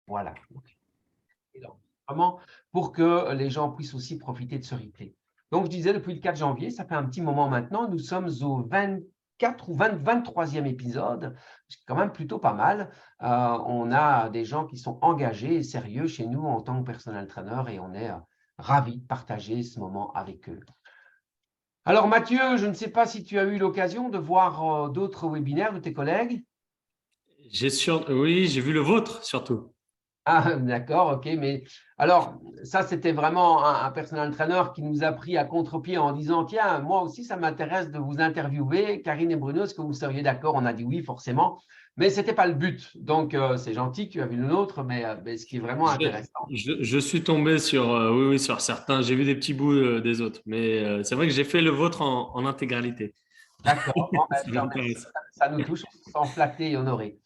Voilà. Et vraiment pour que les gens puissent aussi profiter de ce replay. Donc, je disais, depuis le 4 janvier, ça fait un petit moment maintenant, nous sommes au 24 ou 23e épisode, c'est quand même plutôt pas mal. On a des gens qui sont engagés et sérieux chez nous en tant que personnel trainer et on est ravis de partager ce moment avec eux. Alors Mathieu, je ne sais pas si tu as eu l'occasion de voir d'autres webinaires de tes collègues. Oui, j'ai vu le vôtre surtout. Ah, d'accord, ok. Mais alors, ça, c'était vraiment un personal trainer qui nous a pris à contre-pied en disant, tiens, moi aussi, ça m'intéresse de vous interviewer. Karine et Bruno, est-ce que vous seriez d'accord? On a dit oui, forcément. Mais ce n'était pas le but. Donc, c'est gentil que tu as vu le nôtre, mais ce qui est vraiment intéressant. Je suis tombé sur, oui, oui, sur certains. J'ai vu des petits bouts des autres, mais c'est vrai que j'ai fait le vôtre en intégralité. D'accord. Bon, ben, Ça je te remercie. m'intéresse. Ça nous touche, on se sent flatté et honoré.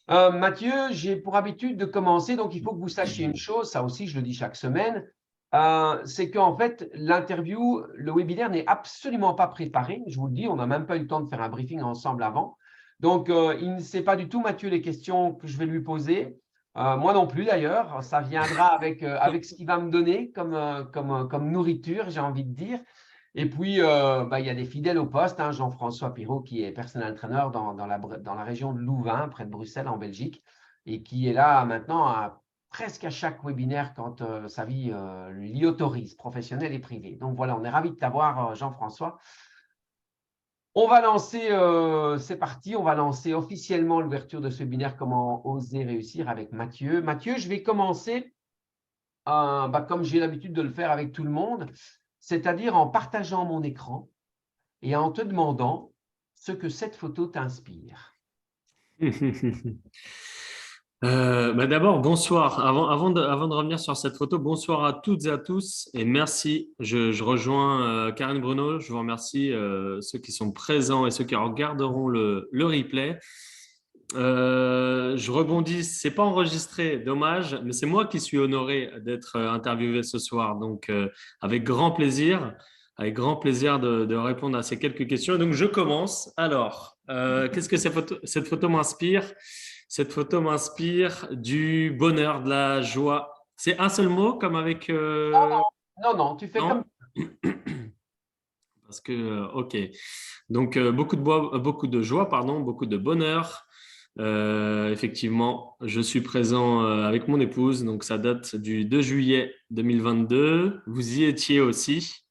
Mathieu, j'ai pour habitude de commencer, donc il faut que vous sachiez une chose, ça aussi je le dis chaque semaine, c'est qu'en fait l'interview, le webinaire n'est absolument pas préparé, je vous le dis, on n'a même pas eu le temps de faire un briefing ensemble avant. Donc il ne sait pas du tout, Mathieu, les questions que je vais lui poser. Moi non plus d'ailleurs, ça viendra avec ce qu'il va me donner comme nourriture, j'ai envie de dire. Et puis, il y a des fidèles au poste, hein, Jean-François Pirot, qui est personal trainer dans la région de Louvain, près de Bruxelles, en Belgique, et qui est là maintenant presque à chaque webinaire quand sa vie l'y autorise, professionnelle et privée. Donc voilà, on est ravis de t'avoir, Jean-François. On va lancer, c'est parti, on va lancer officiellement l'ouverture de ce webinaire Comment oser réussir avec Mathieu. Mathieu, je vais commencer comme j'ai l'habitude de le faire avec tout le monde, c'est-à-dire en partageant mon écran et en te demandant ce que cette photo t'inspire. D'abord, bonsoir. Avant de revenir sur cette photo, bonsoir à toutes et à tous et merci. Je rejoins Karine Bruno. Je vous remercie ceux qui sont présents et ceux qui regarderont le replay. Je rebondis, c'est pas enregistré, dommage, mais c'est moi qui suis honoré d'être interviewé ce soir. Donc, avec grand plaisir de répondre à ces quelques questions. Donc, je commence. Alors, qu'est-ce que cette photo m'inspire? Cette photo m'inspire du bonheur, de la joie. C'est un seul mot, comme avec… Non, non, tu fais comme… Non? Parce que, ok. Donc, beaucoup de joie, pardon, beaucoup de bonheur. Effectivement, je suis présent avec mon épouse, donc ça date du 2 juillet 2022. Vous y étiez aussi.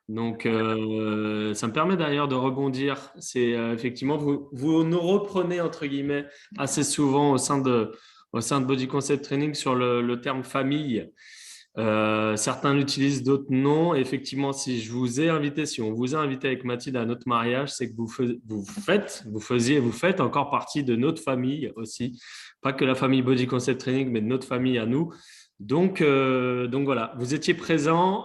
Donc, ça me permet d'ailleurs de rebondir. C'est effectivement, vous nous reprenez, entre guillemets, assez souvent au sein de Body Concept Training sur le terme famille. Certains l'utilisent, d'autres non. Effectivement, si on vous a invité avec Mathilde à notre mariage, c'est que vous faites encore partie de notre famille aussi. Pas que la famille Body Concept Training, mais de notre famille à nous. Donc voilà, vous étiez présents.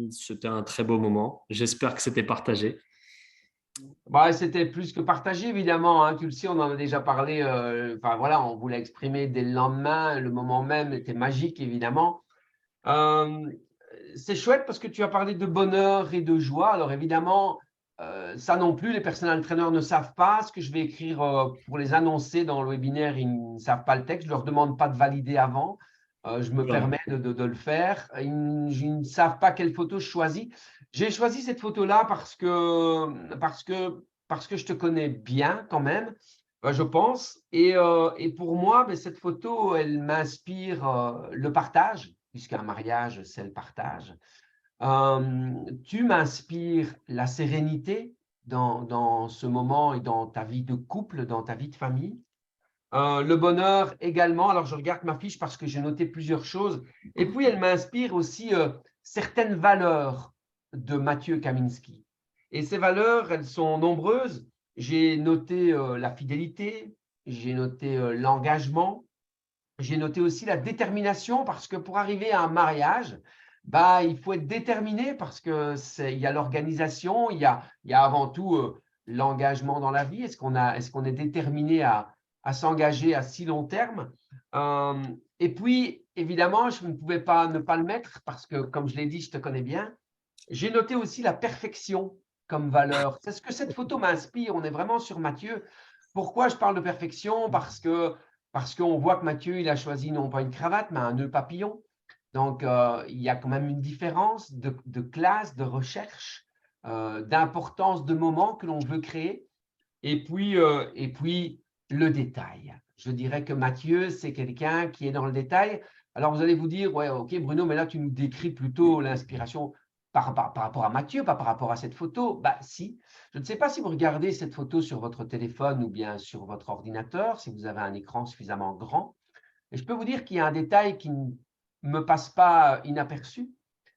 C'était un très beau moment. J'espère que c'était partagé. C'était plus que partagé, évidemment, hein. Tu le sais, on en a déjà parlé. Enfin, voilà, on voulait exprimer dès le lendemain. Le moment même était magique, évidemment. Euh, c'est chouette parce que tu as parlé de bonheur et de joie. Alors, évidemment, ça non plus, les personnel trainers ne savent pas ce que je vais écrire pour les annoncer dans le webinaire. Ils ne savent pas le texte. Je ne leur demande pas de valider avant. Je me Voilà. permets de le faire. Ils ne savent pas quelle photo je choisis. J'ai choisi cette photo-là parce que je te connais bien quand même, je pense. Et pour moi, cette photo, elle m'inspire le partage, puisqu'un mariage, c'est le partage. Tu m'inspires la sérénité dans ce moment et dans ta vie de couple, dans ta vie de famille. Le bonheur également. Alors, je regarde ma fiche parce que j'ai noté plusieurs choses. Et puis, elle m'inspire aussi certaines valeurs de Mathieu Kaminski. Et ces valeurs, elles sont nombreuses. J'ai noté la fidélité, j'ai noté l'engagement, j'ai noté aussi la détermination parce que pour arriver à un mariage, il faut être déterminé parce que il y a l'organisation, il y a avant tout l'engagement dans la vie. Est-ce qu'on est déterminé à s'engager à si long terme? Et puis, évidemment, je ne pouvais pas ne pas le mettre parce que, comme je l'ai dit, je te connais bien. J'ai noté aussi la perfection comme valeur. C'est ce que cette photo m'inspire. On est vraiment sur Mathieu. Pourquoi je parle de perfection? parce qu'on voit que Mathieu, il a choisi non pas une cravate, mais un nœud papillon. Donc, il y a quand même une différence de classe, de recherche, d'importance de moment que l'on veut créer. Et puis, le détail. Je dirais que Mathieu, c'est quelqu'un qui est dans le détail. Alors, vous allez vous dire, ouais, ok, Bruno, mais là, tu nous décris plutôt l'inspiration par rapport à Mathieu, pas par rapport à cette photo. Bah, si. Je ne sais pas si vous regardez cette photo sur votre téléphone ou bien sur votre ordinateur, si vous avez un écran suffisamment grand. Et je peux vous dire qu'il y a un détail qui ne me passe pas inaperçu.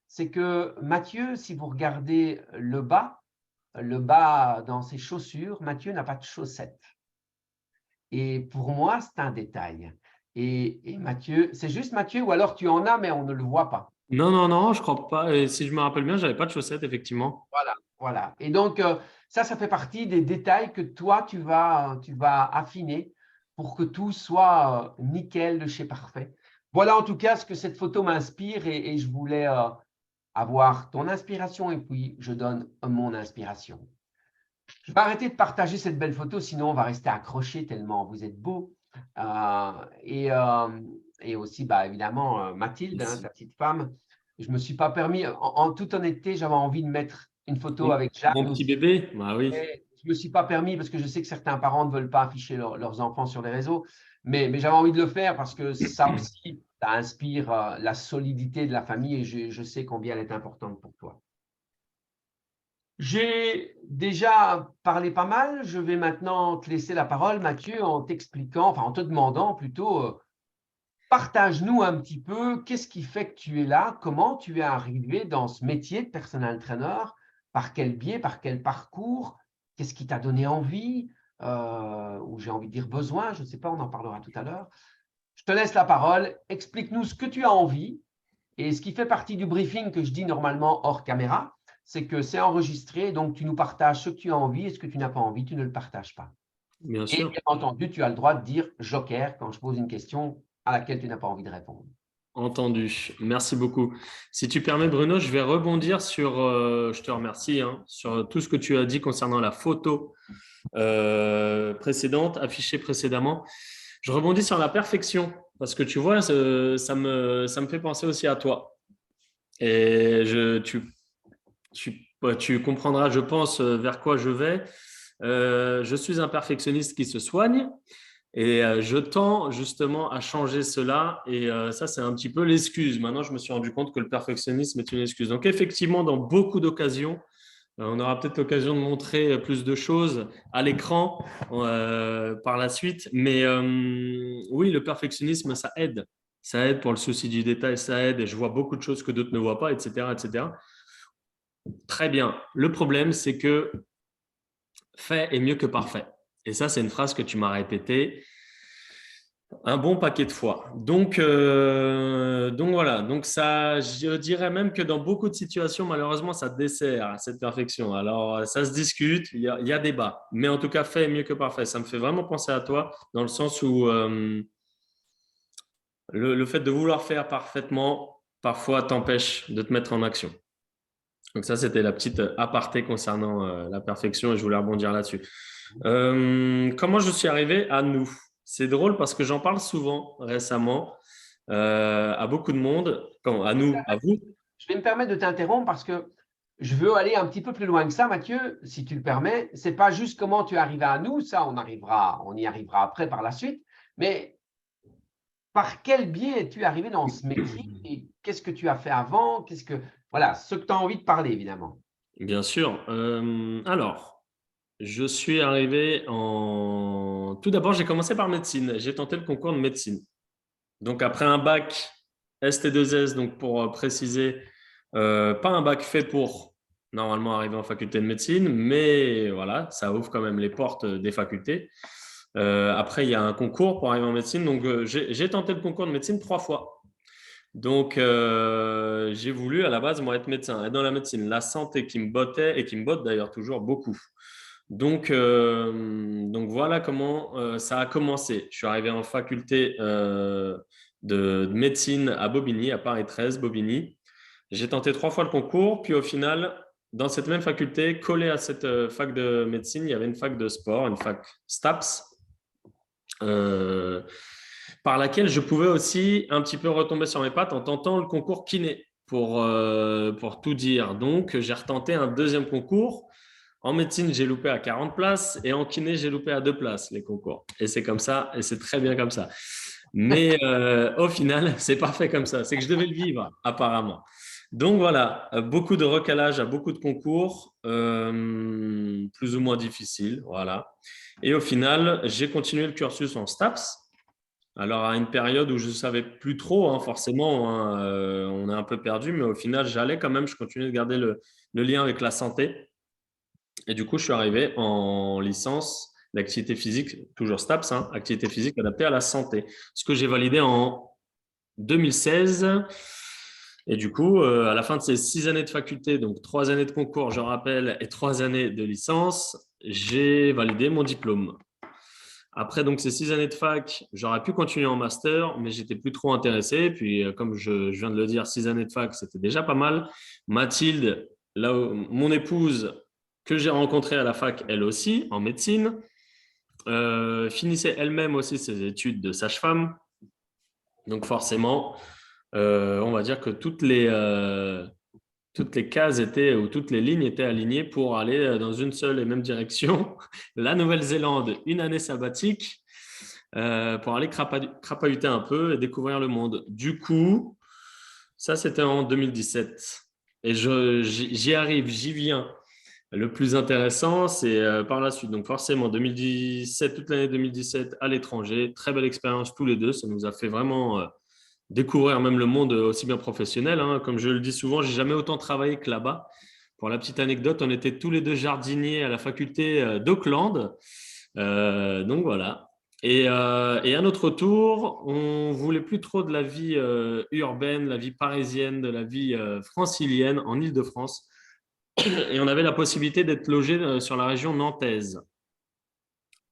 C'est que Mathieu, si vous regardez le bas dans ses chaussures, Mathieu n'a pas de chaussettes. Et pour moi, c'est un détail. Et Mathieu, c'est juste Mathieu, ou alors tu en as, mais on ne le voit pas. Non, non, non, je crois pas. Et si je me rappelle bien, j'avais pas de chaussettes, effectivement. Voilà, voilà. Et donc, ça fait partie des détails que toi, tu vas affiner pour que tout soit nickel de chez parfait. Voilà en tout cas ce que cette photo m'inspire et je voulais avoir ton inspiration et puis je donne mon inspiration. Je vais arrêter de partager cette belle photo, sinon on va rester accroché tellement vous êtes beau. Et aussi, bah, évidemment, Mathilde, hein, ta petite femme. Je ne me suis pas permis, en toute honnêteté, j'avais envie de mettre une photo avec Mon Jeanne petit aussi. bébé, bah oui. Et je ne me suis pas permis parce que je sais que certains parents ne veulent pas afficher leurs enfants sur les réseaux. Mais j'avais envie de le faire parce que ça aussi, ça inspire la solidité de la famille et je sais combien elle est importante pour toi. J'ai déjà parlé pas mal. Je vais maintenant te laisser la parole, Mathieu, en t'expliquant, enfin en te demandant plutôt, partage-nous un petit peu qu'est-ce qui fait que tu es là, comment tu es arrivé dans ce métier de personal trainer, par quel biais, par quel parcours, qu'est-ce qui t'a donné envie, ou j'ai envie de dire besoin, je ne sais pas, on en parlera tout à l'heure. Je te laisse la parole, explique-nous ce que tu as envie et ce qui fait partie du briefing que je dis normalement hors caméra, c'est que c'est enregistré, donc tu nous partages ce que tu as envie et ce que tu n'as pas envie, tu ne le partages pas. Bien Et sûr. bien entendu, tu as le droit de dire joker quand je pose une question à laquelle tu n'as pas envie de répondre. Entendu. Merci beaucoup. Si tu permets, Bruno, je vais rebondir sur, je te remercie, hein, sur tout ce que tu as dit concernant la photo précédente, affichée précédemment. Je rebondis sur la perfection parce que tu vois, ça me fait penser aussi à toi. Et tu comprendras, je pense, vers quoi je vais. Je suis un perfectionniste qui se soigne. Et je tends justement à changer cela. Et ça, c'est un petit peu l'excuse. Maintenant, je me suis rendu compte que le perfectionnisme est une excuse. Donc, effectivement, dans beaucoup d'occasions, on aura peut-être l'occasion de montrer plus de choses à l'écran par la suite. Mais oui, le perfectionnisme, ça aide. Ça aide pour le souci du détail, ça aide. Et je vois beaucoup de choses que d'autres ne voient pas, etc., etc. Très bien. Le problème, c'est que fait est mieux que parfait. Et ça, c'est une phrase que tu m'as répétée un bon paquet de fois. Donc voilà. Donc ça, je dirais même que dans beaucoup de situations, malheureusement, ça dessert cette perfection. Alors, ça se discute, il y a débat. Mais en tout cas, fait est mieux que parfait. Ça me fait vraiment penser à toi dans le sens où le fait de vouloir faire parfaitement, parfois, t'empêche de te mettre en action. Donc ça, c'était la petite aparté concernant la perfection et je voulais rebondir là-dessus. Comment je suis arrivé à nous? C'est drôle parce que j'en parle souvent récemment à beaucoup de monde. À nous, à vous. Je vais me permettre de t'interrompre parce que je veux aller un petit peu plus loin que ça, Mathieu, si tu le permets. Ce n'est pas juste comment tu es arrivé à nous, ça, on y arrivera après par la suite, mais par quel biais es-tu arrivé dans ce métier et qu'est-ce que tu as fait avant? Voilà, ce que tu as envie de parler, évidemment. Bien sûr. Alors, je suis arrivé en… Tout d'abord, j'ai commencé par médecine. J'ai tenté le concours de médecine. Donc, après un bac ST2S, donc pour préciser, pas un bac fait pour normalement arriver en faculté de médecine, mais voilà, ça ouvre quand même les portes des facultés. Après, il y a un concours pour arriver en médecine. Donc, j'ai tenté le concours de médecine 3 fois. Donc, j'ai voulu à la base, moi, être médecin, être dans la médecine, la santé qui me bottait et qui me botte d'ailleurs toujours beaucoup. Donc voilà comment ça a commencé. Je suis arrivé en faculté de médecine à Bobigny, à Paris 13, Bobigny. J'ai tenté 3 fois le concours, puis au final, dans cette même faculté, collée à cette fac de médecine, il y avait une fac de sport, une fac STAPS. par laquelle je pouvais aussi un petit peu retomber sur mes pattes en tentant le concours kiné, pour tout dire. Donc, j'ai retenté un deuxième concours. En médecine, j'ai loupé à 40 places et en kiné, j'ai loupé à 2 places les concours. Et c'est comme ça, et c'est très bien comme ça. Mais au final, c'est parfait comme ça. C'est que je devais le vivre, apparemment. Donc voilà, beaucoup de recalage à beaucoup de concours, plus ou moins difficiles. Voilà. Et au final, j'ai continué le cursus en STAPS. Alors, à une période où je ne savais plus trop, hein, forcément, hein, on est un peu perdu, mais au final, j'allais quand même, je continuais de garder le lien avec la santé. Et du coup, je suis arrivé en licence d'activité physique, toujours STAPS, hein, activité physique adaptée à la santé, ce que j'ai validé en 2016. Et du coup, à la fin de ces 6 années de faculté, donc 3 années de concours, je rappelle, et 3 années de licence, j'ai validé mon diplôme. Après donc ces 6 années de fac, j'aurais pu continuer en master, mais j'étais plus trop intéressé. Puis, comme je viens de le dire, 6 années de fac, c'était déjà pas mal. Mathilde, là, mon épouse, que j'ai rencontrée à la fac, elle aussi, en médecine, finissait elle-même aussi ses études de sage-femme. Donc forcément, on va dire que toutes les cases étaient, ou toutes les lignes étaient alignées pour aller dans une seule et même direction. La Nouvelle-Zélande, une année sabbatique, pour aller crapahuter un peu et découvrir le monde. Du coup, ça, c'était en 2017. Et j'y arrive, j'y viens. Le plus intéressant, c'est par la suite. Donc forcément, 2017, toute l'année 2017 à l'étranger, très belle expérience tous les deux. Ça nous a fait vraiment découvrir même le monde aussi bien professionnel, hein. Comme je le dis souvent, j'ai jamais autant travaillé que là-bas. Pour la petite anecdote, on était tous les deux jardiniers à la faculté d'Auckland. Donc voilà. Et à notre tour, on voulait plus trop de la vie urbaine, la vie parisienne, de la vie francilienne en Île-de-France. Et on avait la possibilité d'être logé sur la région nantaise.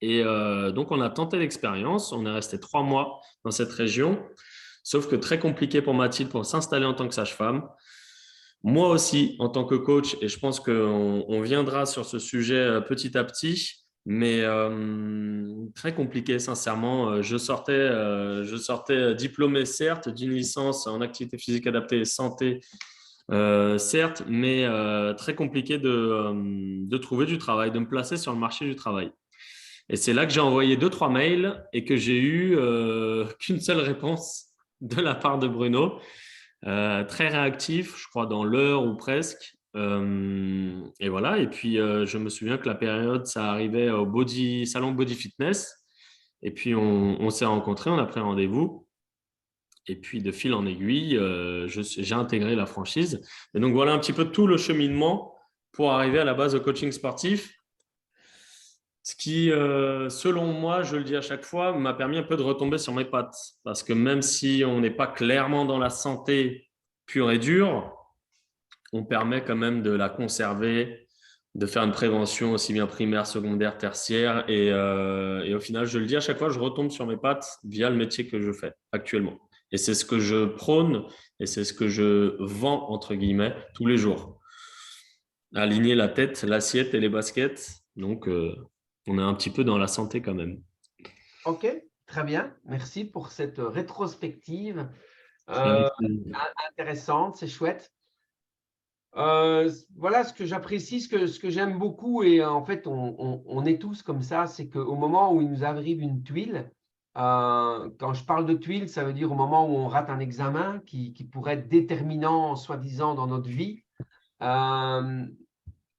Et donc, on a tenté l'expérience. On est resté 3 mois dans cette région. Sauf que très compliqué pour Mathilde pour s'installer en tant que sage-femme. Moi aussi, en tant que coach, et je pense qu'on viendra sur ce sujet petit à petit, mais très compliqué, sincèrement. Je sortais diplômé, certes, d'une licence en activité physique adaptée et santé, certes, mais très compliqué de trouver du travail, de me placer sur le marché du travail. Et c'est là que j'ai envoyé 2, 3 mails et que j'ai eu qu'une seule réponse de la part de Bruno. Très réactif, je crois dans l'heure ou presque. Et voilà. Et puis, je me souviens que la période, ça arrivait au salon Body Fitness. Et puis, on s'est rencontrés, on a pris rendez-vous. Et puis, de fil en aiguille, j'ai intégré la franchise. Et donc, voilà un petit peu tout le cheminement pour arriver à la base au coaching sportif. Ce qui, selon moi, je le dis à chaque fois, m'a permis un peu de retomber sur mes pattes. Parce que même si on n'est pas clairement dans la santé pure et dure, on permet quand même de la conserver, de faire une prévention aussi bien primaire, secondaire, tertiaire. Et au final, je le dis à chaque fois, je retombe sur mes pattes via le métier que je fais actuellement. Et c'est ce que je prône et c'est ce que je vends, entre guillemets, tous les jours. Aligner la tête, l'assiette et les baskets. Donc, on est un petit peu dans la santé quand même. Ok, très bien. Merci pour cette rétrospective Avec euh, plaisir. intéressante, c'est chouette. Voilà ce que j'apprécie, ce que j'aime beaucoup, et en fait, on est tous comme ça, c'est qu'au moment où il nous arrive une tuile, quand je parle de tuile, ça veut dire au moment où on rate un examen qui pourrait être déterminant, soi-disant, dans notre vie, euh,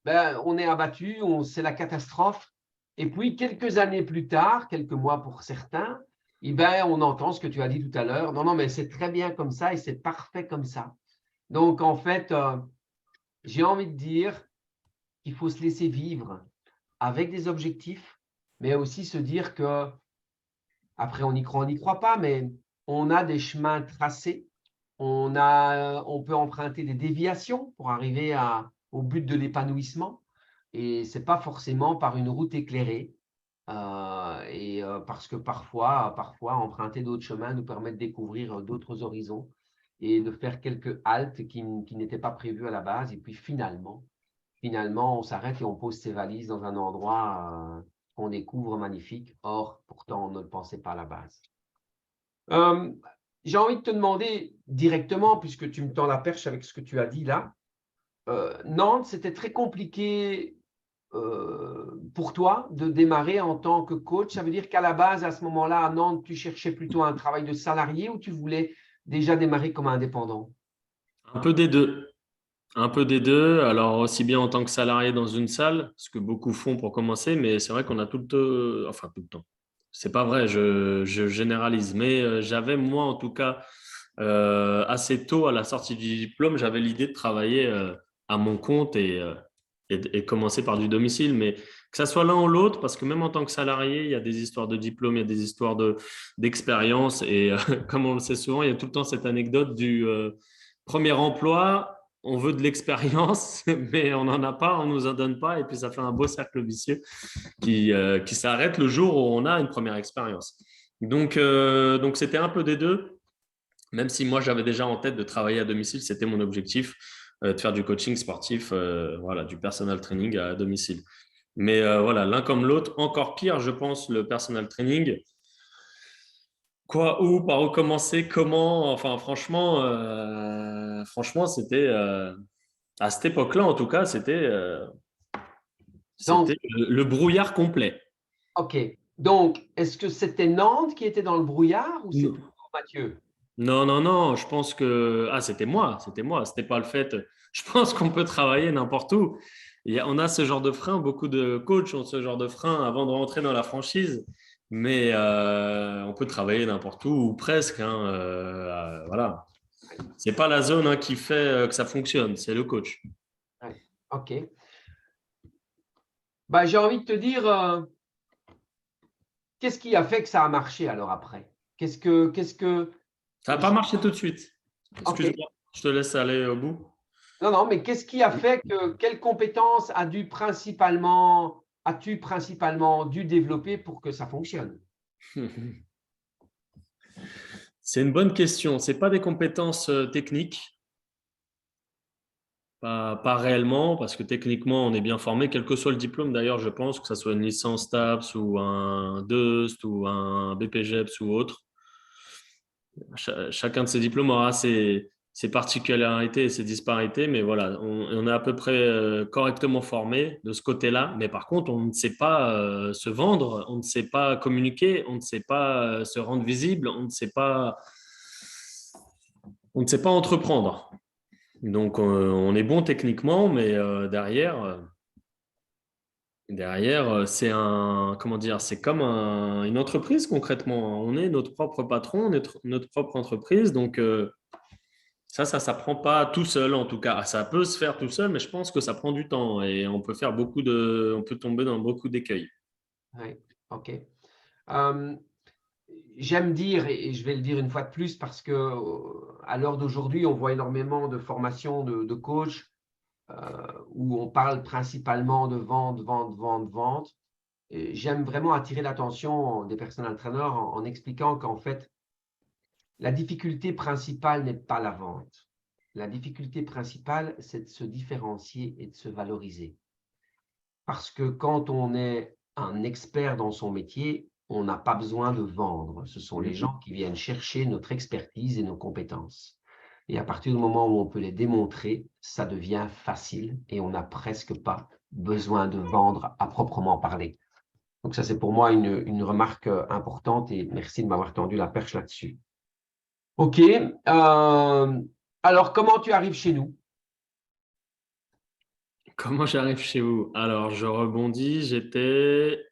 ben, on est abattu, c'est la catastrophe. Et puis, quelques années plus tard, quelques mois pour certains, eh ben, on entend ce que tu as dit tout à l'heure. Non, non, mais c'est très bien comme ça et c'est parfait comme ça. Donc, en fait, j'ai envie de dire qu'il faut se laisser vivre avec des objectifs, mais aussi se dire que, après, on n'y croit pas, mais on a des chemins tracés, on peut emprunter des déviations pour arriver au but de l'épanouissement, et c'est pas forcément par une route éclairée. Parce que parfois, emprunter d'autres chemins nous permet de découvrir d'autres horizons et de faire quelques haltes qui n'étaient pas prévues à la base. Et puis finalement, on s'arrête et on pose ses valises dans un endroit qu'on découvre magnifique. Or, pourtant, on ne le pensait pas à la base. Euh, j'ai envie de te demander directement, puisque tu me tends la perche avec ce que tu as dit là, Nantes, c'était très compliqué pour toi de démarrer en tant que coach. Ça veut dire qu'à la base, à ce moment-là, à Nantes, tu cherchais plutôt un travail de salarié ou tu voulais déjà démarrer comme indépendant? Un peu des deux. Un peu des deux. Alors, aussi bien en tant que salarié dans une salle, ce que beaucoup font pour commencer, mais c'est vrai qu'on a tout le temps, enfin tout le temps. C'est pas vrai, je généralise, mais j'avais moi en tout cas assez tôt à la sortie du diplôme, j'avais l'idée de travailler à mon compte et commencer par du domicile, mais que ça soit l'un ou l'autre, parce que même en tant que salarié, il y a des histoires de diplôme, il y a des histoires d'expérience, et comme on le sait souvent, il y a tout le temps cette anecdote du premier emploi. On veut de l'expérience, mais on n'en a pas, on ne nous en donne pas, et puis ça fait un beau cercle vicieux qui s'arrête le jour où on a une première expérience. Donc c'était un peu des deux. Même si moi, j'avais déjà en tête de travailler à domicile, c'était mon objectif, de faire du coaching sportif, voilà, du personal training à domicile. Mais voilà, l'un comme l'autre, encore pire, je pense, le personal training. Quoi, où, par où commencer, comment, enfin, franchement, c'était, à cette époque-là, en tout cas, Donc, c'était le brouillard complet. OK. Donc, est-ce que c'était Nantes qui était dans le brouillard ou c'est Non, plutôt Mathieu? non, non, non, je pense que… Ah, c'était moi, c'était pas le fait. Je pense qu'on peut travailler n'importe où. On a ce genre de frein, beaucoup de coachs ont ce genre de frein avant de rentrer dans la franchise, mais on peut travailler n'importe où, ou presque, hein, voilà. Ouais, C'est pas la zone hein, qui fait que ça fonctionne, c'est le coach. ouais. OK. Bah, j'ai envie de te dire, qu'est-ce qui a fait que ça a marché alors après? Qu'est-ce que… Ça n'a pas marché tout de suite. OK. Excuse-moi, je te laisse aller au bout. Non, non, mais qu'est-ce qui a fait que, quelles compétences as-tu principalement dû développer pour que ça fonctionne? C'est une bonne question. C'est pas des compétences techniques. Pas réellement, parce que techniquement, on est bien formé, quel que soit le diplôme d'ailleurs, je pense, que ce soit une licence TAPS ou un DEUST ou un BPGEPS ou autre. Chacun de ces diplômes aura ses particularités et ses disparités, mais voilà, on est à peu près correctement formé de ce côté-là. Mais par contre, on ne sait pas se vendre, on ne sait pas communiquer, on ne sait pas se rendre visible, on ne sait pas entreprendre. Donc, on est bon techniquement, mais derrière, c'est comment dire, c'est comme une entreprise concrètement. On est notre propre patron, on est notre propre entreprise. Donc, ça s'apprend pas tout seul en tout cas. Ça peut se faire tout seul, mais je pense que ça prend du temps et on peut faire on peut tomber dans beaucoup d'écueils. Oui, OK. Euh, j'aime dire, et je vais le dire une fois de plus, parce que à l'heure d'aujourd'hui, on voit énormément de formations de coach où on parle principalement de vente, vente, vente, vente. Et j'aime vraiment attirer l'attention des personal trainers en expliquant qu'en fait, la difficulté principale n'est pas la vente. La difficulté principale, c'est de se différencier et de se valoriser. Parce que quand on est un expert dans son métier, on n'a pas besoin de vendre. Ce sont les gens qui viennent chercher notre expertise et nos compétences. Et à partir du moment où on peut les démontrer, ça devient facile et on n'a presque pas besoin de vendre à proprement parler. Donc ça, c'est pour moi une remarque importante et merci de m'avoir tendu la perche là-dessus. OK. Alors, comment tu arrives chez nous? Comment j'arrive chez vous? Alors, je rebondis. J'étais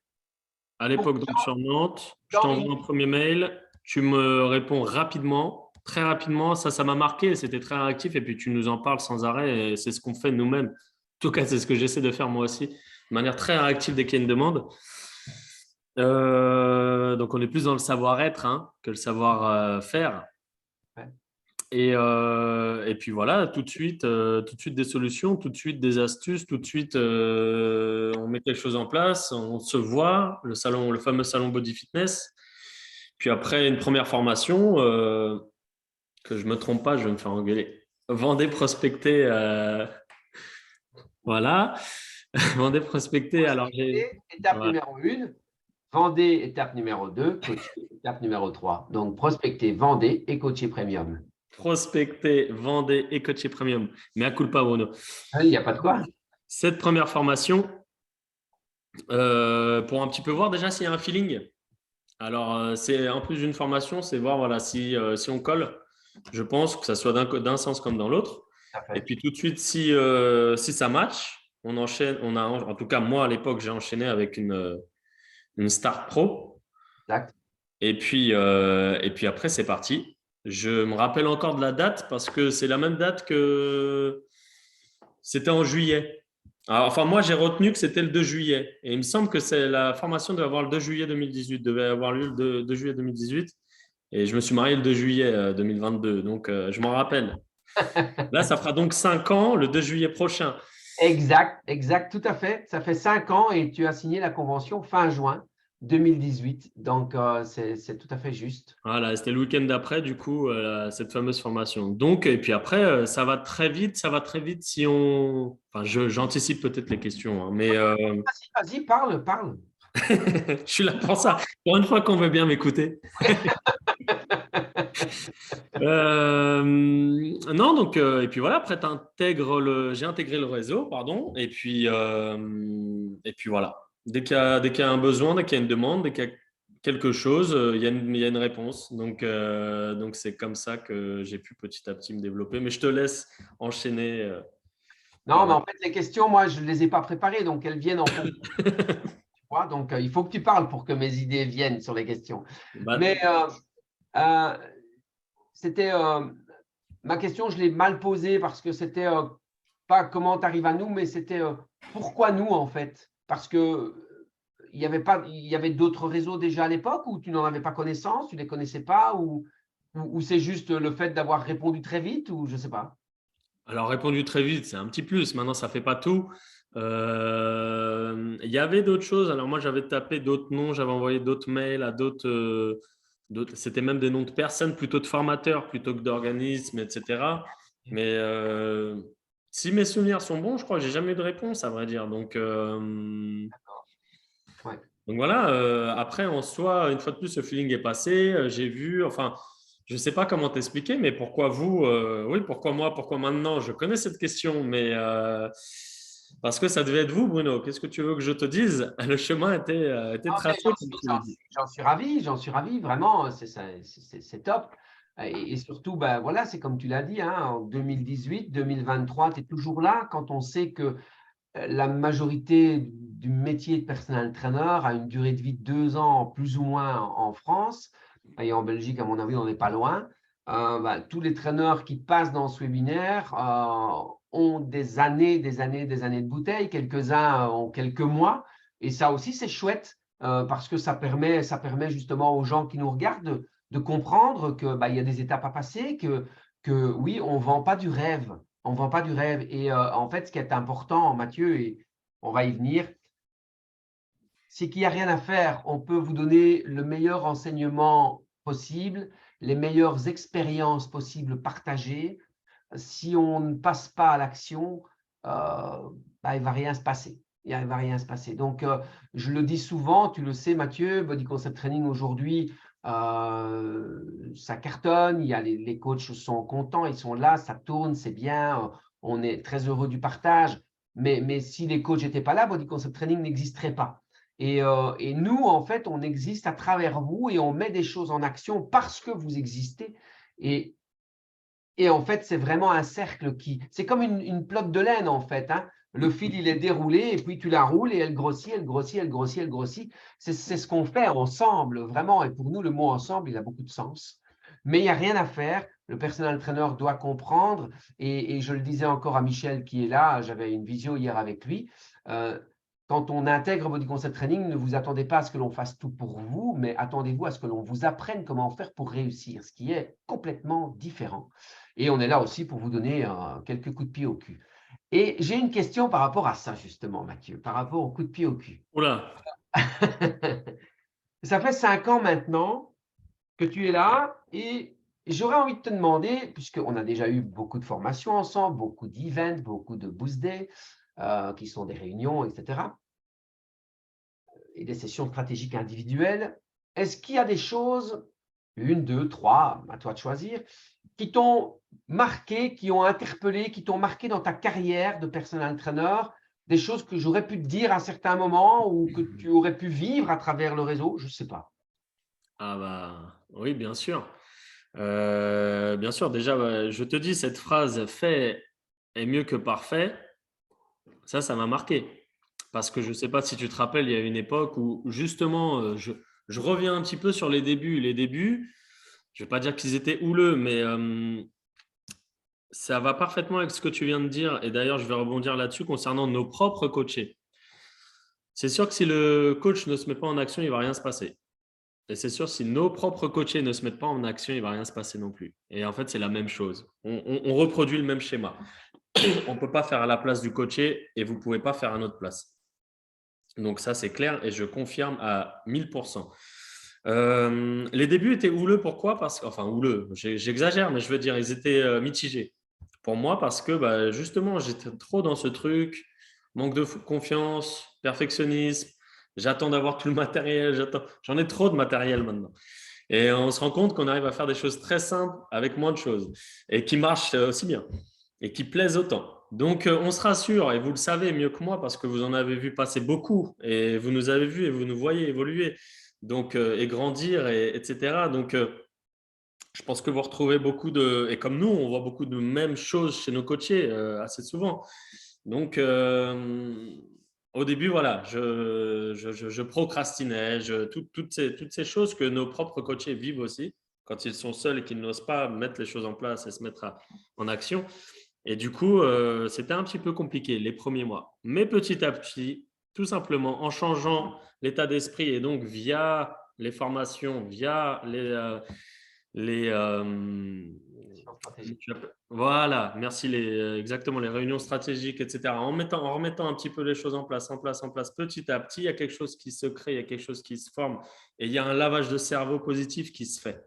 à Donc, l'époque donc sur Nantes. j'ai Je envie de… t'envoie un premier mail. Tu me réponds rapidement, très rapidement. Ça m'a marqué. C'était très réactif. Et puis, tu nous en parles sans arrêt. Et c'est ce qu'on fait nous-mêmes. En tout cas, c'est ce que j'essaie de faire moi aussi, de manière très réactive dès qu'il y a une demande. Donc, on est plus dans le savoir-être hein, que le savoir-faire. Ouais. Et puis voilà, tout de suite des solutions, tout de suite des astuces, tout de suite on met quelque chose en place, on se voit, le fameux salon Body Fitness. Puis après une première formation, que je me trompe pas, je vais me faire engueuler. Vendez, prospecter, voilà. Vendez, prospecter. Alors j'ai, Prospecter, étape voilà. numéro 1. Vendez, étape numéro 2, coacher, étape numéro 3. Donc, prospecter, vendez et coacher premium. Prospecter, vendez et coacher premium. Mais à coup pas, Bruno. Il n'y a pas de quoi. Cette première formation, pour un petit peu voir déjà s'il y a un feeling. Alors, c'est en plus d'une formation, c'est voir voilà, si on colle. Je pense que ça soit d'un sens comme dans l'autre. Et puis tout de suite, si ça match, on enchaîne. En tout cas, moi à l'époque, j'ai enchaîné avec une Start Pro. Exact. Et puis après, c'est parti. Je me rappelle encore de la date parce que c'est la même date que c'était en juillet. Alors, enfin, moi, j'ai retenu que c'était le 2 juillet. Et il me semble que la formation devait avoir le 2 juillet 2018, devait avoir lieu le 2 juillet 2018. Et je me suis marié le 2 juillet 2022. Donc, je m'en rappelle. Là, ça fera donc 5 ans le 2 juillet prochain. Exact, tout à fait. Ça fait 5 ans et tu as signé la convention fin juin 2018. Donc, c'est tout à fait juste. Voilà, c'était le week-end d'après, du coup, cette fameuse formation. Donc, et puis après, ça va très vite si on… Enfin, j'anticipe peut-être les questions, hein, mais Vas-y, parle. je suis là pour ça. Pour une fois qu'on veut bien m'écouter. Non, donc, et puis voilà, après, j'ai intégré le réseau, pardon, et puis voilà. Dès qu'il y a un besoin, dès qu'il y a une demande, dès qu'il y a quelque chose, il y a une réponse. Donc c'est comme ça que j'ai pu petit à petit me développer. Mais je te laisse enchaîner. Non, mais en fait, les questions, moi, je ne les ai pas préparées, donc elles viennent en fonction. Donc, il faut que tu parles pour que mes idées viennent sur les questions. Bah, Mais c'était ma question, je l'ai mal posée parce que c'était pas comment tu arrives à nous, mais c'était pourquoi nous, en fait. Parce que il y avait d'autres réseaux déjà à l'époque où tu n'en avais pas connaissance, tu ne les connaissais pas, ou c'est juste le fait d'avoir répondu très vite, ou je ne sais pas. Alors, répondu très vite, c'est un petit plus. Maintenant, ça ne fait pas tout. Il y avait d'autres choses. Alors, moi, j'avais tapé d'autres noms, j'avais envoyé d'autres mails à c'était même des noms de personnes, plutôt de formateurs, plutôt que d'organismes, etc. Mais si mes souvenirs sont bons, je crois que j'ai jamais eu de réponse, à vrai dire. Ouais. Donc voilà, après, en soi, une fois de plus, ce feeling est passé. J'ai vu, enfin, je ne sais pas comment t'expliquer, mais pourquoi vous, oui, pourquoi moi, pourquoi maintenant? Je connais cette question, mais parce que ça devait être vous, Bruno. Qu'est-ce que tu veux que je te dise? Le chemin était Ah, mais tracé, comme tu le dis. j'en suis ravi, vraiment, c'est top. Et surtout, ben, voilà, c'est comme tu l'as dit, hein, en 2018, 2023, tu es toujours là quand on sait que la majorité du métier de personal trainer a une durée de vie de 2 ans, plus ou moins en France. Et en Belgique, à mon avis, on n'est pas loin. Tous les traîneurs qui passent dans ce webinaire ont des années de bouteille. Quelques-uns ont quelques mois. Et ça aussi, c'est chouette parce que ça permet justement aux gens qui nous regardent de comprendre que, il y a des étapes à passer, que oui, on ne vend pas du rêve. On ne vend pas du rêve. Et en fait, ce qui est important, Mathieu, et on va y venir, c'est qu'il n'y a rien à faire. On peut vous donner le meilleur enseignement possible, les meilleures expériences possibles partagées. Si on ne passe pas à l'action, il ne va rien se passer. Il ne va rien se passer. Donc, je le dis souvent, tu le sais, Mathieu, Body Concept Training aujourd'hui, ça cartonne. Les coachs sont contents, ils sont là, ça tourne, c'est bien. On est très heureux du partage. Mais si les coachs n'étaient pas là, Body Concept Training n'existerait pas. Et nous, en fait, on existe à travers vous et on met des choses en action parce que vous existez. Et en fait, c'est vraiment un cercle c'est comme une pelote de laine, en fait, hein. Le fil, il est déroulé et puis tu la roules et elle grossit, elle grossit, elle grossit, elle grossit. C'est ce qu'on fait ensemble, vraiment. Et pour nous, le mot ensemble, il a beaucoup de sens. Mais il n'y a rien à faire. Le personal trainer doit comprendre. Et je le disais encore à Michel qui est là, j'avais une visio hier avec lui. Quand on intègre Body Concept Training, ne vous attendez pas à ce que l'on fasse tout pour vous, mais attendez-vous à ce que l'on vous apprenne comment faire pour réussir, ce qui est complètement différent. Et on est là aussi pour vous donner quelques coups de pied au cul. Et j'ai une question par rapport à ça, justement, Mathieu, par rapport au coup de pied au cul. Oula. Ça fait 5 ans maintenant que tu es là et j'aurais envie de te demander, puisqu'on a déjà eu beaucoup de formations ensemble, beaucoup d'events, beaucoup de boost day, qui sont des réunions, etc. et des sessions stratégiques individuelles, est-ce qu'il y a des choses, 1, 2, 3, à toi de choisir, qui t'ont marqué, qui ont interpellé, qui t'ont marqué dans ta carrière de personal trainer, des choses que j'aurais pu te dire à certains moments ou que tu aurais pu vivre à travers le réseau? Je ne sais pas. Ah bah oui, bien sûr. Bien sûr, déjà, je te dis, cette phrase fait est mieux que parfait, ça m'a marqué. Parce que je ne sais pas si tu te rappelles, il y a une époque où justement, je reviens un petit peu sur les débuts. Les débuts, je ne vais pas dire qu'ils étaient houleux, mais ça va parfaitement avec ce que tu viens de dire. Et d'ailleurs, je vais rebondir là-dessus concernant nos propres coachés. C'est sûr que si le coach ne se met pas en action, il ne va rien se passer. Et c'est sûr, si nos propres coachés ne se mettent pas en action, il ne va rien se passer non plus. Et en fait, c'est la même chose. On reproduit le même schéma. On ne peut pas faire à la place du coaché et vous ne pouvez pas faire à notre place. Donc ça, c'est clair et je confirme à 1000%. Les débuts étaient houleux. Pourquoi? Enfin, houleux, j'exagère, mais je veux dire, ils étaient mitigés. Pour moi, parce que justement, j'étais trop dans ce truc, manque de confiance, perfectionnisme. J'attends d'avoir tout le matériel. J'en ai trop de matériel maintenant. Et on se rend compte qu'on arrive à faire des choses très simples avec moins de choses et qui marchent aussi bien et qui plaisent autant. Donc, on se rassure et vous le savez mieux que moi parce que vous en avez vu passer beaucoup et vous nous avez vus et vous nous voyez évoluer donc, et grandir, etc. Donc, je pense que vous retrouvez beaucoup de… Et comme nous, on voit beaucoup de mêmes choses chez nos coachés assez souvent. Donc, au début, voilà, je procrastinais, toutes ces choses que nos propres coachés vivent aussi quand ils sont seuls et qu'ils n'osent pas mettre les choses en place et se mettre en action. Et du coup, c'était un petit peu compliqué les premiers mois. Mais petit à petit, tout simplement en changeant l'état d'esprit et donc via les formations, via les Stratégique. voilà, merci, exactement, les réunions stratégiques, etc. En remettant un petit peu les choses en place, petit à petit, il y a quelque chose qui se crée, il y a quelque chose qui se forme et il y a un lavage de cerveau positif qui se fait.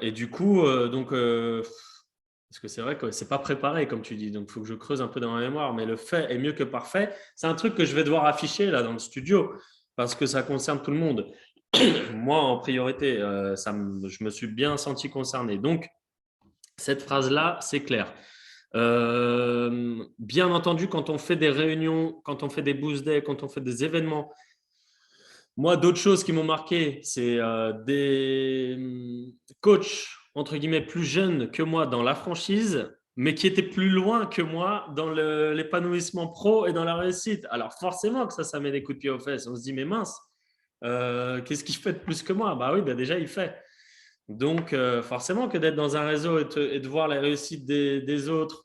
Et du coup, parce que c'est vrai que c'est pas préparé, comme tu dis, donc il faut que je creuse un peu dans ma mémoire, mais le fait est mieux que parfait. C'est un truc que je vais devoir afficher là dans le studio parce que ça concerne tout le monde. Moi, en priorité, je me suis bien senti concerné. Donc, cette phrase-là, c'est clair. Bien entendu, quand on fait des réunions, quand on fait des boost days, quand on fait des événements, moi, d'autres choses qui m'ont marqué, c'est des coachs, entre guillemets, plus jeunes que moi dans la franchise, mais qui étaient plus loin que moi dans l'épanouissement pro et dans la réussite. Alors, forcément que ça met des coups de pied aux fesses. On se dit, mais mince, qu'est-ce qu'il fait de plus que moi? Bah oui, bah déjà, il fait. Donc, forcément que d'être dans un réseau et de voir les réussites des autres,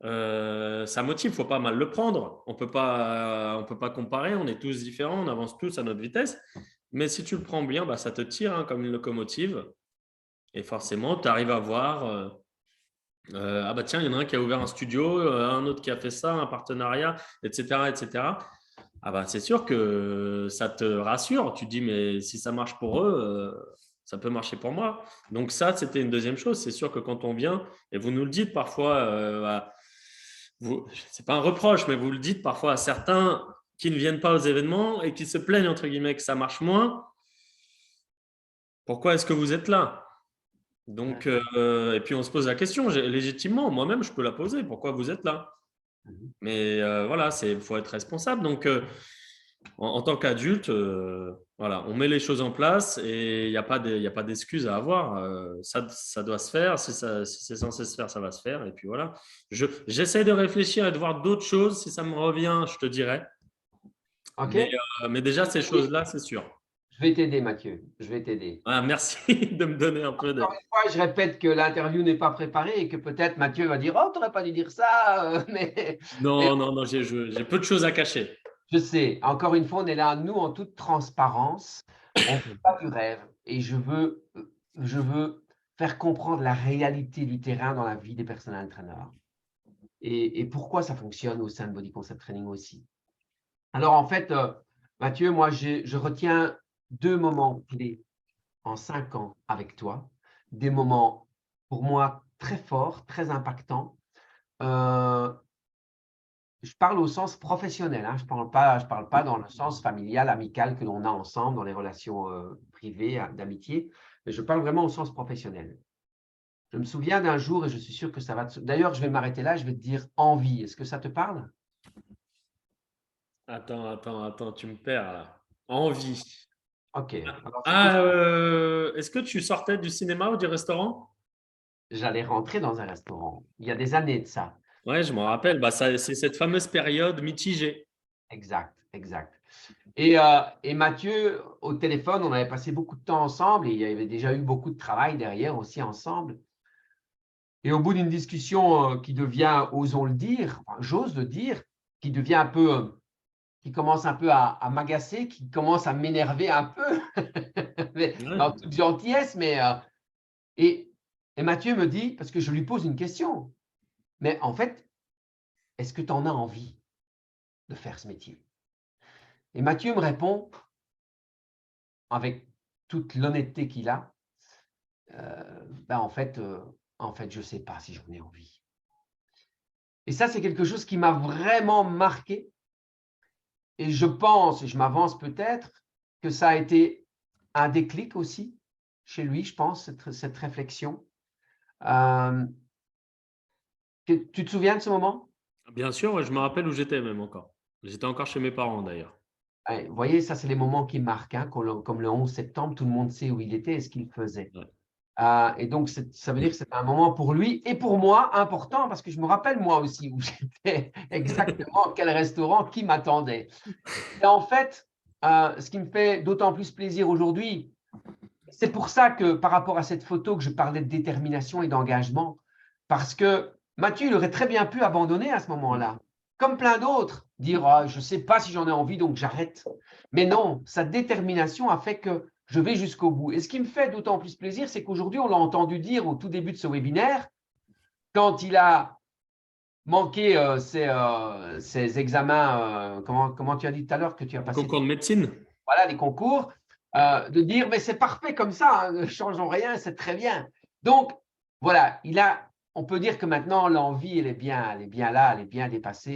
ça motive, il ne faut pas mal le prendre. On peut pas comparer, on est tous différents, on avance tous à notre vitesse. Mais si tu le prends bien, bah, ça te tire hein, comme une locomotive. Et forcément, tu arrives à voir, ah bah tiens, il y en a un qui a ouvert un studio, un autre qui a fait ça, un partenariat, etc. etc. Ah bah, c'est sûr que ça te rassure. Tu te dis, mais si ça marche pour eux, ça peut marcher pour moi. Donc ça, c'était une deuxième chose. C'est sûr que quand on vient, et vous nous le dites parfois, ce n'est pas un reproche, mais vous le dites parfois à certains qui ne viennent pas aux événements et qui se plaignent, entre guillemets, que ça marche moins. Pourquoi est-ce que vous êtes là? Donc, et puis on se pose la question, légitimement, moi-même, je peux la poser. Pourquoi vous êtes là? Mais voilà, il faut être responsable. Donc, en tant qu'adulte, voilà, on met les choses en place et il n'y a pas d'excuses à avoir. Ça doit se faire. Si c'est censé se faire, ça va se faire. Et puis voilà. J'essaie de réfléchir et de voir d'autres choses. Si ça me revient, je te dirai. OK? Mais déjà, ces choses-là, c'est sûr. Je vais t'aider, Mathieu. Je vais t'aider. Ah, merci de me donner un peu de… Encore une fois, je répète que l'interview n'est pas préparée et que peut-être Mathieu va dire: «Oh, tu n'aurais pas dû dire ça, mais Non, non, non, j'ai peu de choses à cacher. je sais, encore une fois, on est là, nous, en toute transparence. On ne fait pas du rêve et je veux faire comprendre la réalité du terrain dans la vie des personnels entraîneurs et pourquoi ça fonctionne au sein de Body Concept Training aussi. Alors en fait, Mathieu, moi, je retiens 2 moments clés en 5 ans avec toi, des moments pour moi très forts, très impactants. je parle au sens professionnel, hein. Je parle pas dans le sens familial, amical que l'on a ensemble, dans les relations privées, d'amitié, mais je parle vraiment au sens professionnel. Je me souviens d'un jour, et je suis sûr que ça va te… D'ailleurs, je vais m'arrêter là, je vais te dire envie. Est-ce que ça te parle? Attends, tu me perds là. Envie. Ok. Alors, c'est Ah, possible. est-ce que tu sortais du cinéma ou du restaurant? J'allais rentrer dans un restaurant. Il y a des années de ça. Ouais, je m'en rappelle. Bah, c'est cette fameuse période mitigée. Exact, exact. Et Mathieu, au téléphone, on avait passé beaucoup de temps ensemble et il y avait déjà eu beaucoup de travail derrière aussi ensemble. Et au bout d'une discussion qui devient, osons le dire, enfin, j'ose le dire, qui devient un peu, qui commence un peu à m'agacer, qui commence à m'énerver un peu, mais en Ouais. toute gentillesse, et, et Mathieu me dit, parce que je lui pose une question, mais en fait, est-ce que tu en as envie de faire ce métier? Et Mathieu me répond, avec toute l'honnêteté qu'il a, ben en fait, je ne sais pas si j'en ai envie. Et ça, c'est quelque chose qui m'a vraiment marqué. Et je pense, et je m'avance peut-être, que ça a été un déclic aussi chez lui, je pense, cette réflexion. Euh, tu te souviens de ce moment? Bien sûr, ouais, je me rappelle où j'étais même encore. J'étais encore chez mes parents d'ailleurs. Ouais, vous voyez, ça, c'est les moments qui marquent, hein, comme le 11 septembre, tout le monde sait où il était et ce qu'il faisait. Ouais. Et donc, ça veut dire que c'était un moment pour lui et pour moi important parce que je me rappelle moi aussi où j'étais exactement, quel restaurant, qui m'attendait. Et en fait, ce qui me fait d'autant plus plaisir aujourd'hui, c'est pour ça que par rapport à cette photo que je parlais de détermination et d'engagement, parce que Mathieu, il aurait très bien pu abandonner à ce moment-là, comme plein d'autres, dire ah, je ne sais pas si j'en ai envie, donc j'arrête. Mais non, sa détermination a fait que je vais jusqu'au bout. Et ce qui me fait d'autant plus plaisir, c'est qu'aujourd'hui, on l'a entendu dire au tout début de ce webinaire, quand il a manqué ses examens, comment tu as dit tout à l'heure que tu as Le passé concours de médecine? voilà, les concours, de dire, mais c'est parfait comme ça, hein, ne changeons rien, c'est très bien. Donc, voilà, on peut dire que maintenant, l'envie, elle est bien là, elle est bien dépassée,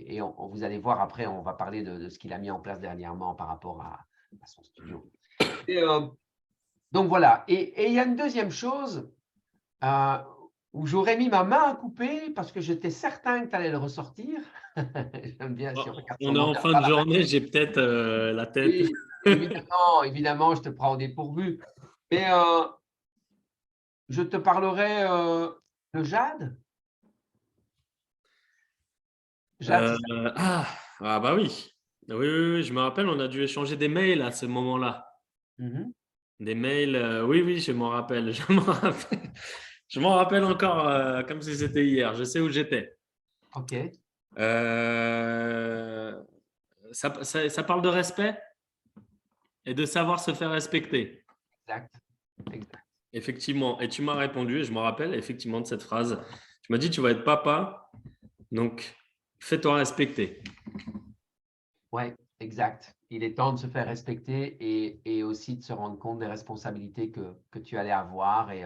et vous allez voir après, on va parler de ce qu'il a mis en place dernièrement par rapport à son studio. Et, donc, voilà. Et il y a une deuxième chose euh, où j'aurais mis ma main à couper parce que j'étais certain que tu allais le ressortir. J'aime bien si on Oh, regarde son on est en mental fin par de la main. journée, j'ai peut-être la tête. Oui, évidemment, évidemment, je te prends au dépourvu. Mais je te parlerai de Jade. Jade, c'est Euh, ça. ah, ah, bah oui. Oui, je me rappelle, on a dû échanger des mails à ce moment-là. Mhm. Des mails, oui, je m'en rappelle. Je m'en rappelle, je m'en rappelle encore comme si c'était hier. Je sais où j'étais. OK, Euh, ça parle de respect et de savoir se faire respecter. exact, exact. Effectivement. Et tu m'as répondu, et je me rappelle effectivement de cette phrase. Tu m'as dit, tu vas être papa, donc fais-toi respecter. Ouais, exact. Il est temps de se faire respecter et aussi de se rendre compte des responsabilités que tu allais avoir. Et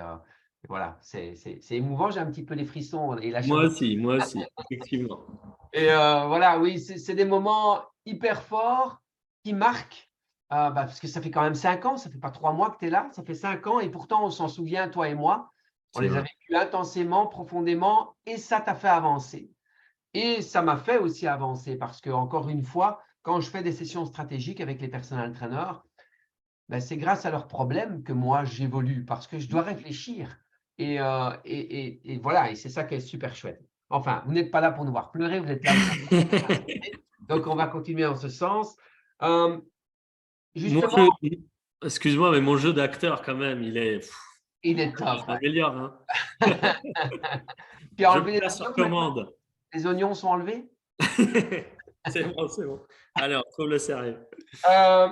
voilà, c'est émouvant. J'ai un petit peu les frissons et la chaleur. Moi aussi, effectivement. Et voilà, oui, c'est des moments hyper forts qui marquent, parce que ça fait quand même 5 ans, ça fait pas 3 mois que tu es là, ça fait 5 ans et pourtant on s'en souvient, toi et moi. On C'est les a vrai. vécus intensément, profondément et ça t'a fait avancer. Et ça m'a fait aussi avancer parce que, encore une fois, quand je fais des sessions stratégiques avec les personal trainers, ben, c'est grâce à leurs problèmes que moi j'évolue parce que je dois réfléchir. Et voilà, et c'est ça qui est super chouette. Enfin, vous n'êtes pas là pour nous voir pleurer, vous êtes là pour nous inspirer. Donc, on va continuer en ce sens. Euh, Mon Justement, jeu, excuse-moi, mais mon jeu d'acteur, quand même, il est je top. m'améliore, hein. Tu as Je enlevé les place sur oignons maintenant? commande. Les oignons sont enlevés? C'est bon, c'est bon. Allez, on trouve le sérieux. Euh,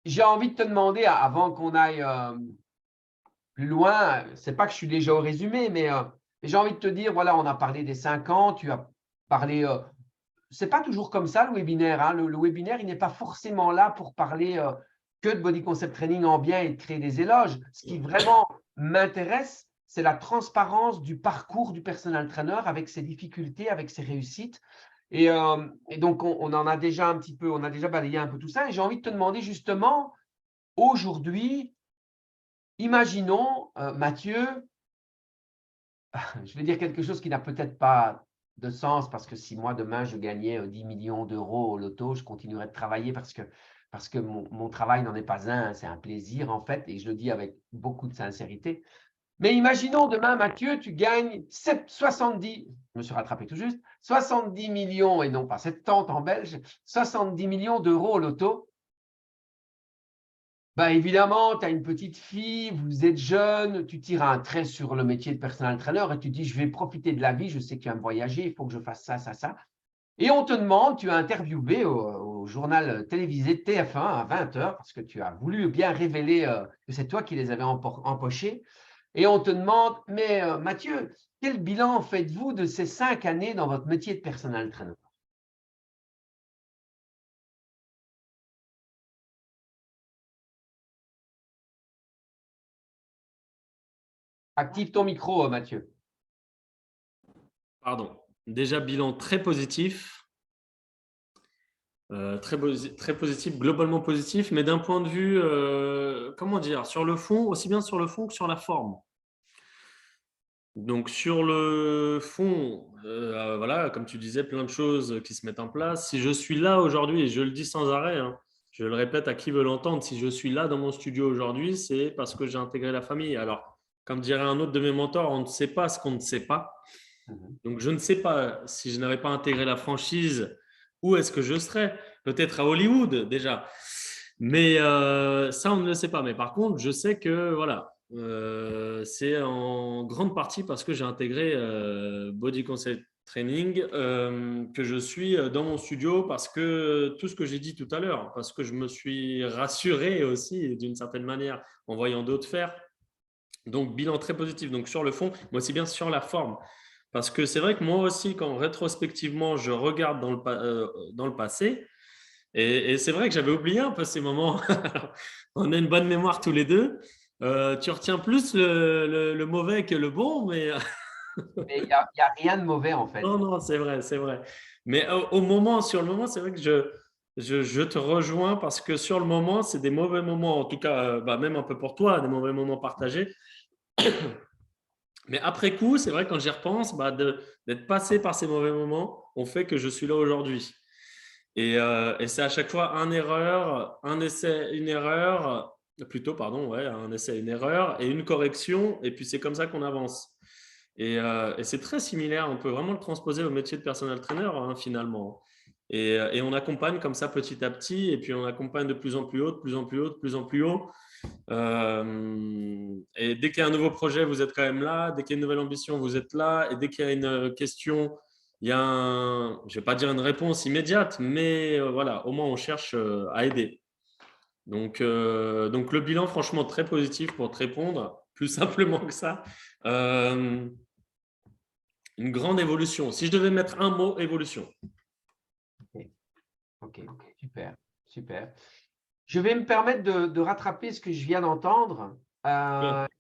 j'ai envie de te demander, avant qu'on aille plus loin, c'est pas que je suis déjà au résumé, mais j'ai envie de te dire, voilà, on a parlé des 5 ans, tu as parlé, c'est pas toujours comme ça le webinaire, hein. Le webinaire, il n'est pas forcément là pour parler que de body concept training en bien et de créer des éloges. Ce qui vraiment m'intéresse, c'est la transparence du parcours du personal trainer avec ses difficultés, avec ses réussites. Et donc, on en a déjà un petit peu, on a déjà balayé un peu tout ça. Et j'ai envie de te demander justement, aujourd'hui, imaginons, Mathieu, je vais dire quelque chose qui n'a peut-être pas de sens parce que si moi, demain, je gagnais 10 millions d'euros au loto, je continuerais de travailler parce que mon travail n'en est pas un, c'est un plaisir en fait, et je le dis avec beaucoup de sincérité. Mais imaginons demain, Mathieu, tu gagnes 70, je me suis rattrapé tout juste, 70 millions, et non pas 70 en belge, 70 millions d'euros au loto. Bah évidemment, tu as une petite fille, vous êtes jeune, tu tires un trait sur le métier de personal trainer et tu dis, je vais profiter de la vie, je sais que tu vas me voyager, il faut que je fasse ça, ça, ça. Et on te demande, tu as interviewé au journal télévisé TF1 à 20 heures parce que tu as voulu bien révéler que c'est toi qui les avais empochés. Et on te demande, mais Mathieu, quel bilan faites-vous de ces 5 années dans votre métier de personal trainer? Active ton micro, Mathieu. Pardon. Déjà, bilan très positif. Très positif, globalement positif, mais d'un point de vue, comment dire, sur le fond, aussi bien sur le fond que sur la forme. Donc, sur le fond, voilà, comme tu disais, plein de choses qui se mettent en place. Si je suis là aujourd'hui, et je le dis sans arrêt, hein, je le répète à qui veut l'entendre, si je suis là dans mon studio aujourd'hui, c'est parce que j'ai intégré la famille. Alors, comme dirait un autre de mes mentors, on ne sait pas ce qu'on ne sait pas. Donc, je ne sais pas si je n'avais pas intégré la franchise, où est-ce que je serais? Peut-être à Hollywood déjà. Mais ça, on ne le sait pas. Mais par contre, je sais que voilà, c'est en grande partie parce que j'ai intégré Body Concept Training que je suis dans mon studio parce que tout ce que j'ai dit tout à l'heure, parce que je me suis rassuré aussi d'une certaine manière en voyant d'autres faire. Donc, bilan très positif. Donc, sur le fond, mais aussi bien sur la forme. Parce que c'est vrai que moi aussi, quand rétrospectivement, je regarde dans le passé, et c'est vrai que j'avais oublié un peu ces moments. On a une bonne mémoire tous les deux. Tu retiens plus le mauvais que le bon, mais Mais il y a rien de mauvais en fait. non, non, c'est vrai, c'est vrai. Mais au moment, sur le moment, c'est vrai que je te rejoins parce que sur le moment, c'est des mauvais moments, en tout cas, bah, même un peu pour toi, des mauvais moments partagés. Mais après coup, c'est vrai, quand j'y repense, bah, d'être passé par ces mauvais moments, ont fait que je suis là aujourd'hui. Et c'est à chaque fois un essai, une erreur, plutôt, pardon, ouais, un essai, une erreur et une correction. Et puis, c'est comme ça qu'on avance. Et c'est très similaire. On peut vraiment le transposer au métier de personal trainer, hein, finalement. Et on accompagne comme ça petit à petit. Et puis, on accompagne de plus en plus haut, de plus en plus haut, de plus en plus haut. Et dès qu'il y a un nouveau projet, vous êtes quand même là. Dès qu'il y a une nouvelle ambition, vous êtes là. Et dès qu'il y a une question, il y a je ne vais pas dire une réponse immédiate, mais voilà, au moins on cherche à aider. Donc le bilan, franchement, très positif pour te répondre, plus simplement que ça. Une grande évolution. Si je devais mettre un mot, évolution. Ok, super, super. Je vais me permettre de rattraper ce que je viens d'entendre. Il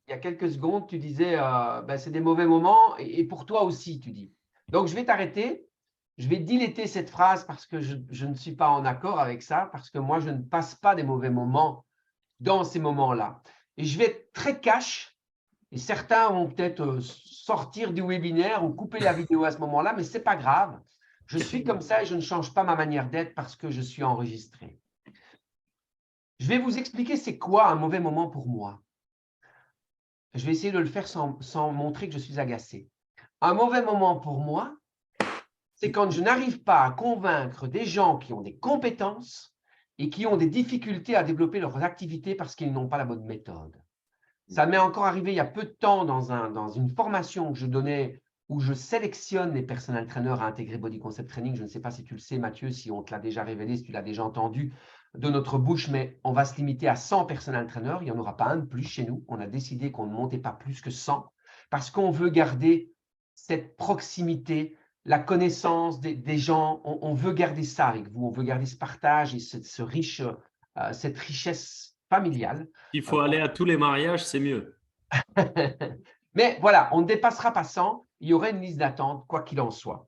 y a quelques secondes, tu disais, ben, c'est des mauvais moments, et pour toi aussi, tu dis. Donc, je vais t'arrêter. Je vais diléter cette phrase parce que je ne suis pas en accord avec ça, parce que moi, je ne passe pas des mauvais moments dans ces moments-là. Et je vais être très cash, et certains vont peut-être sortir du webinaire ou couper la vidéo à ce moment-là, mais ce n'est pas grave. Je suis comme ça et je ne change pas ma manière d'être parce que je suis enregistré. Je vais vous expliquer c'est quoi un mauvais moment pour moi. Je vais essayer de le faire sans montrer que je suis agacé. Un mauvais moment pour moi, c'est quand je n'arrive pas à convaincre des gens qui ont des compétences et qui ont des difficultés à développer leurs activités parce qu'ils n'ont pas la bonne méthode. Ça m'est encore arrivé il y a peu de temps dans une formation que je donnais où je sélectionne les personal trainers à intégrer Body Concept Training. Je ne sais pas si tu le sais, Mathieu, si on te l'a déjà révélé, si tu l'as déjà entendu de notre bouche, mais on va se limiter à 100 personal trainers. Il n'y en aura pas un de plus chez nous. On a décidé qu'on ne montait pas plus que 100 parce qu'on veut garder cette proximité, la connaissance des gens. On veut garder ça avec vous. On veut garder ce partage et cette richesse familiale. Il faut aller à tous les mariages, c'est mieux. Mais voilà, on ne dépassera pas 100. Il y aurait une liste d'attente, quoi qu'il en soit.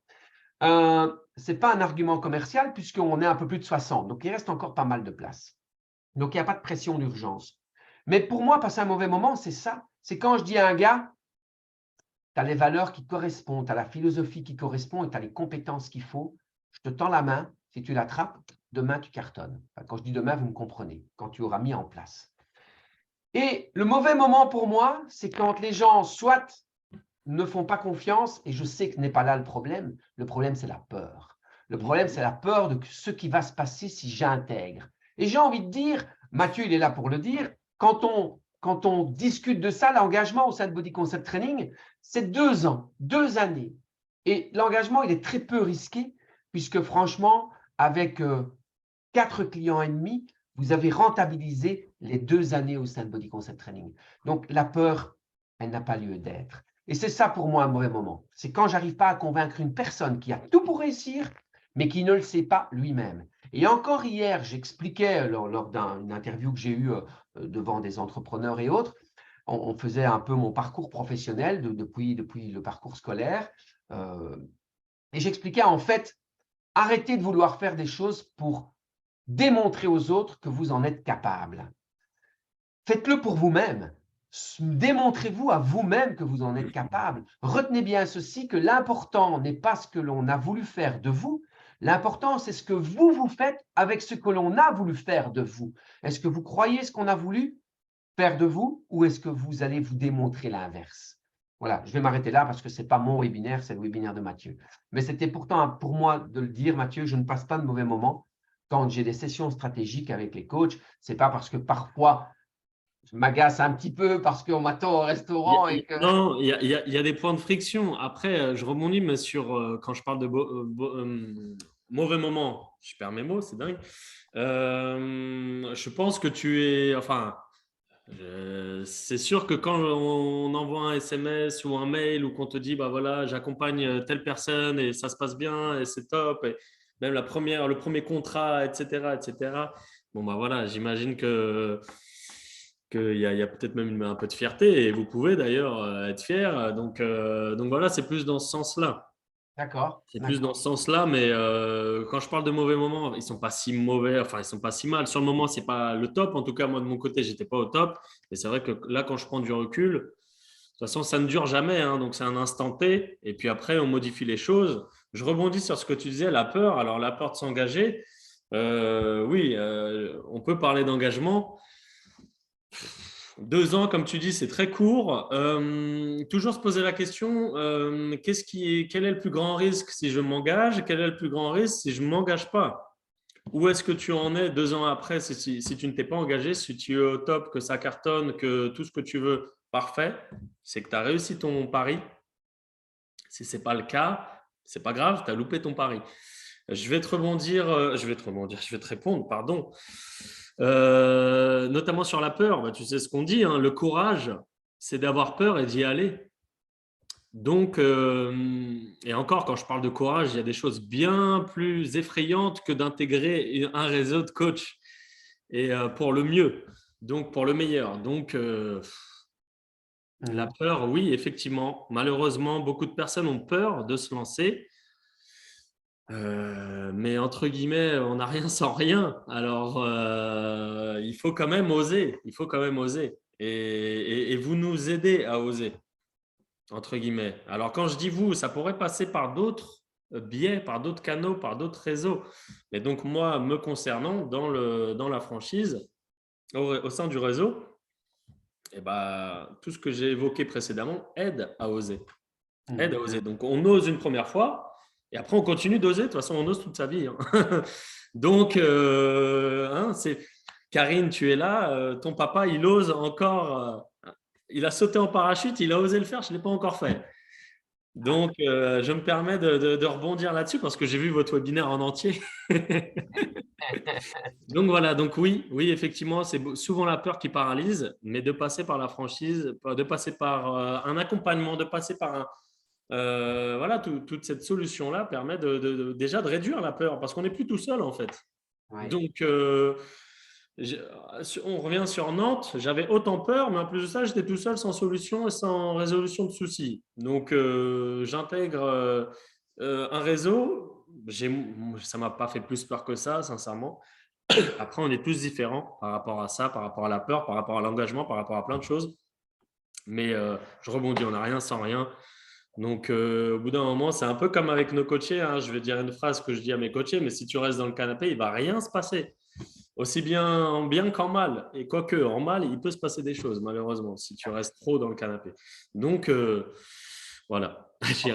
Ce n'est pas un argument commercial puisqu'on est un peu plus de 60. Donc, il reste encore pas mal de place. Donc, il n'y a pas de pression d'urgence. Mais pour moi, passer un mauvais moment, c'est ça. C'est quand je dis à un gars, tu as les valeurs qui correspondent, tu as la philosophie qui correspond et tu as les compétences qu'il faut. Je te tends la main. Si tu l'attrapes, demain, tu cartonnes. Enfin, quand je dis demain, vous me comprenez. Quand tu auras mis en place. Et le mauvais moment pour moi, c'est quand les gens soit ne font pas confiance, et je sais que ce n'est pas là le problème. Le problème, c'est la peur. Le problème, c'est la peur de ce qui va se passer si j'intègre. Et j'ai envie de dire, Mathieu, il est là pour le dire, quand on discute de ça, l'engagement au sein de Body Concept Training, c'est 2 ans, 2 années. Et l'engagement, il est très peu risqué, puisque franchement, avec 4 clients et demi, vous avez rentabilisé les 2 années au sein de Body Concept Training. Donc, la peur, elle n'a pas lieu d'être. Et c'est ça pour moi un mauvais moment. C'est quand je n'arrive pas à convaincre une personne qui a tout pour réussir, mais qui ne le sait pas lui-même. Et encore hier, j'expliquais lors d'une interview que j'ai eue devant des entrepreneurs et autres, on faisait un peu mon parcours professionnel depuis le parcours scolaire. Et j'expliquais en fait, arrêtez de vouloir faire des choses pour démontrer aux autres que vous en êtes capable. Faites-le pour vous-même. Démontrez-vous à vous-même que vous en êtes capable. Retenez bien ceci, que l'important n'est pas ce que l'on a voulu faire de vous. L'important, c'est ce que vous faites avec ce que l'on a voulu faire de vous. Est-ce que vous croyez ce qu'on a voulu faire de vous ou est-ce que vous allez vous démontrer l'inverse? Voilà, je vais m'arrêter là parce que ce n'est pas mon webinaire, c'est le webinaire de Mathieu. Mais c'était pourtant pour moi de le dire, Mathieu, je ne passe pas de mauvais moments quand j'ai des sessions stratégiques avec les coachs. Ce n'est pas parce que parfois je m'agace un petit peu parce qu'on m'attend au restaurant et que… Non, il y a des points de friction. Après, je rebondis mais sur quand je parle de mauvais moment, je perds mes mots, c'est dingue. Je pense que tu es, enfin, c'est sûr que quand on envoie un SMS ou un mail ou qu'on te dit, bah voilà, j'accompagne telle personne et ça se passe bien et c'est top, et même le premier contrat, etc., etc. Bon, bah voilà, j'imagine qu'il y a peut-être même un peu de fierté et vous pouvez d'ailleurs être fier. Donc voilà, c'est plus dans ce sens-là. D'accord, C'est plus dans d'accord. ce sens-là, mais quand je parle de mauvais moments, ils sont pas si mauvais, enfin ils sont pas si mal. Sur le moment, c'est pas le top. En tout cas, moi de mon côté, j'étais pas au top. Et c'est vrai que là, quand je prends du recul, de toute façon, ça ne dure jamais, hein, donc c'est un instant T. Et puis après, on modifie les choses. Je rebondis sur ce que tu disais, la peur. Alors la peur de s'engager, oui, on peut parler d'engagement. 2 ans, comme tu dis, c'est très court. Toujours se poser la question, quel est le plus grand risque si je m'engage? Quel est le plus grand risque si je ne m'engage pas? Où est-ce que tu en es 2 ans après si tu ne t'es pas engagé, si tu es au top, que ça cartonne, que tout ce que tu veux, parfait, c'est que tu as réussi ton pari. Si ce n'est pas le cas, ce n'est pas grave, tu as loupé ton pari. Je vais te répondre, pardon. Notamment sur la peur, bah, tu sais ce qu'on dit, hein, le courage, c'est d'avoir peur et d'y aller. Donc, et encore, quand je parle de courage, il y a des choses bien plus effrayantes que d'intégrer un réseau de coachs et pour le mieux, donc pour le meilleur. Donc, la peur, oui, effectivement. Malheureusement, beaucoup de personnes ont peur de se lancer. Mais entre guillemets, on n'a rien sans rien. Alors, il faut quand même oser. Il faut quand même oser. Et vous nous aidez à oser, entre guillemets. Alors, quand je dis vous, ça pourrait passer par d'autres biais, par d'autres canaux, par d'autres réseaux. Mais donc, moi, me concernant, dans la franchise, au sein du réseau, eh ben, tout ce que j'ai évoqué précédemment aide à oser. Aide à oser. Donc, on ose une première fois et après, on continue d'oser. De toute façon, on ose toute sa vie, hein. Donc, Karine, tu es là. Ton papa, il ose encore. Il a sauté en parachute, il a osé le faire, je ne l'ai pas encore fait. Donc, je me permets de rebondir là-dessus parce que j'ai vu votre webinaire en entier. Donc voilà, donc oui, effectivement, c'est souvent la peur qui paralyse, mais de passer par la franchise, de passer par un accompagnement, de passer par voilà, toute cette solution-là permet déjà de réduire la peur parce qu'on n'est plus tout seul en fait. Ouais. Donc, On revient sur Nantes, j'avais autant peur, mais en plus de ça, j'étais tout seul sans solution et sans résolution de soucis. Donc, j'intègre un réseau. Ça ne m'a pas fait plus peur que ça, sincèrement. Après, on est tous différents par rapport à ça, par rapport à la peur, par rapport à l'engagement, par rapport à plein de choses. Mais je rebondis, on n'a rien sans rien. Donc, au bout d'un moment, c'est un peu comme avec nos coachés, hein. Je vais dire une phrase que je dis à mes coachés, mais si tu restes dans le canapé, il ne va rien se passer. Aussi bien en bien qu'en mal. Et quoique, en mal, il peut se passer des choses, malheureusement, si tu restes trop dans le canapé. Donc, voilà. Ok.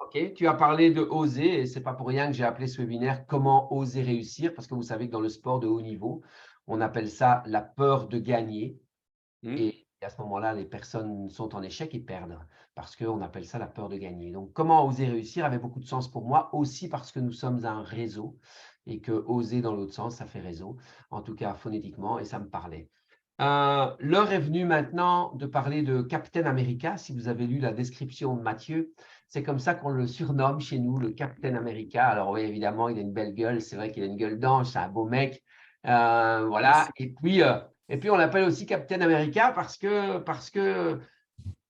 Ok. Tu as parlé de oser, et ce n'est pas pour rien que j'ai appelé ce webinaire Comment oser réussir, parce que vous savez que dans le sport de haut niveau, on appelle ça la peur de gagner. Hmm. Et à ce moment-là, les personnes sont en échec et perdent parce qu'on appelle ça la peur de gagner. Donc, comment oser réussir avait beaucoup de sens pour moi aussi parce que nous sommes un réseau et que oser dans l'autre sens, ça fait réseau, en tout cas phonétiquement, et ça me parlait. L'heure est venue maintenant de parler de Captain America. Si vous avez lu la description de Mathieu, c'est comme ça qu'on le surnomme chez nous, le Captain America. Alors oui, évidemment, il a une belle gueule. C'est vrai qu'il a une gueule d'ange, c'est un beau mec. Voilà. Merci. Et puis on l'appelle aussi Captain America parce que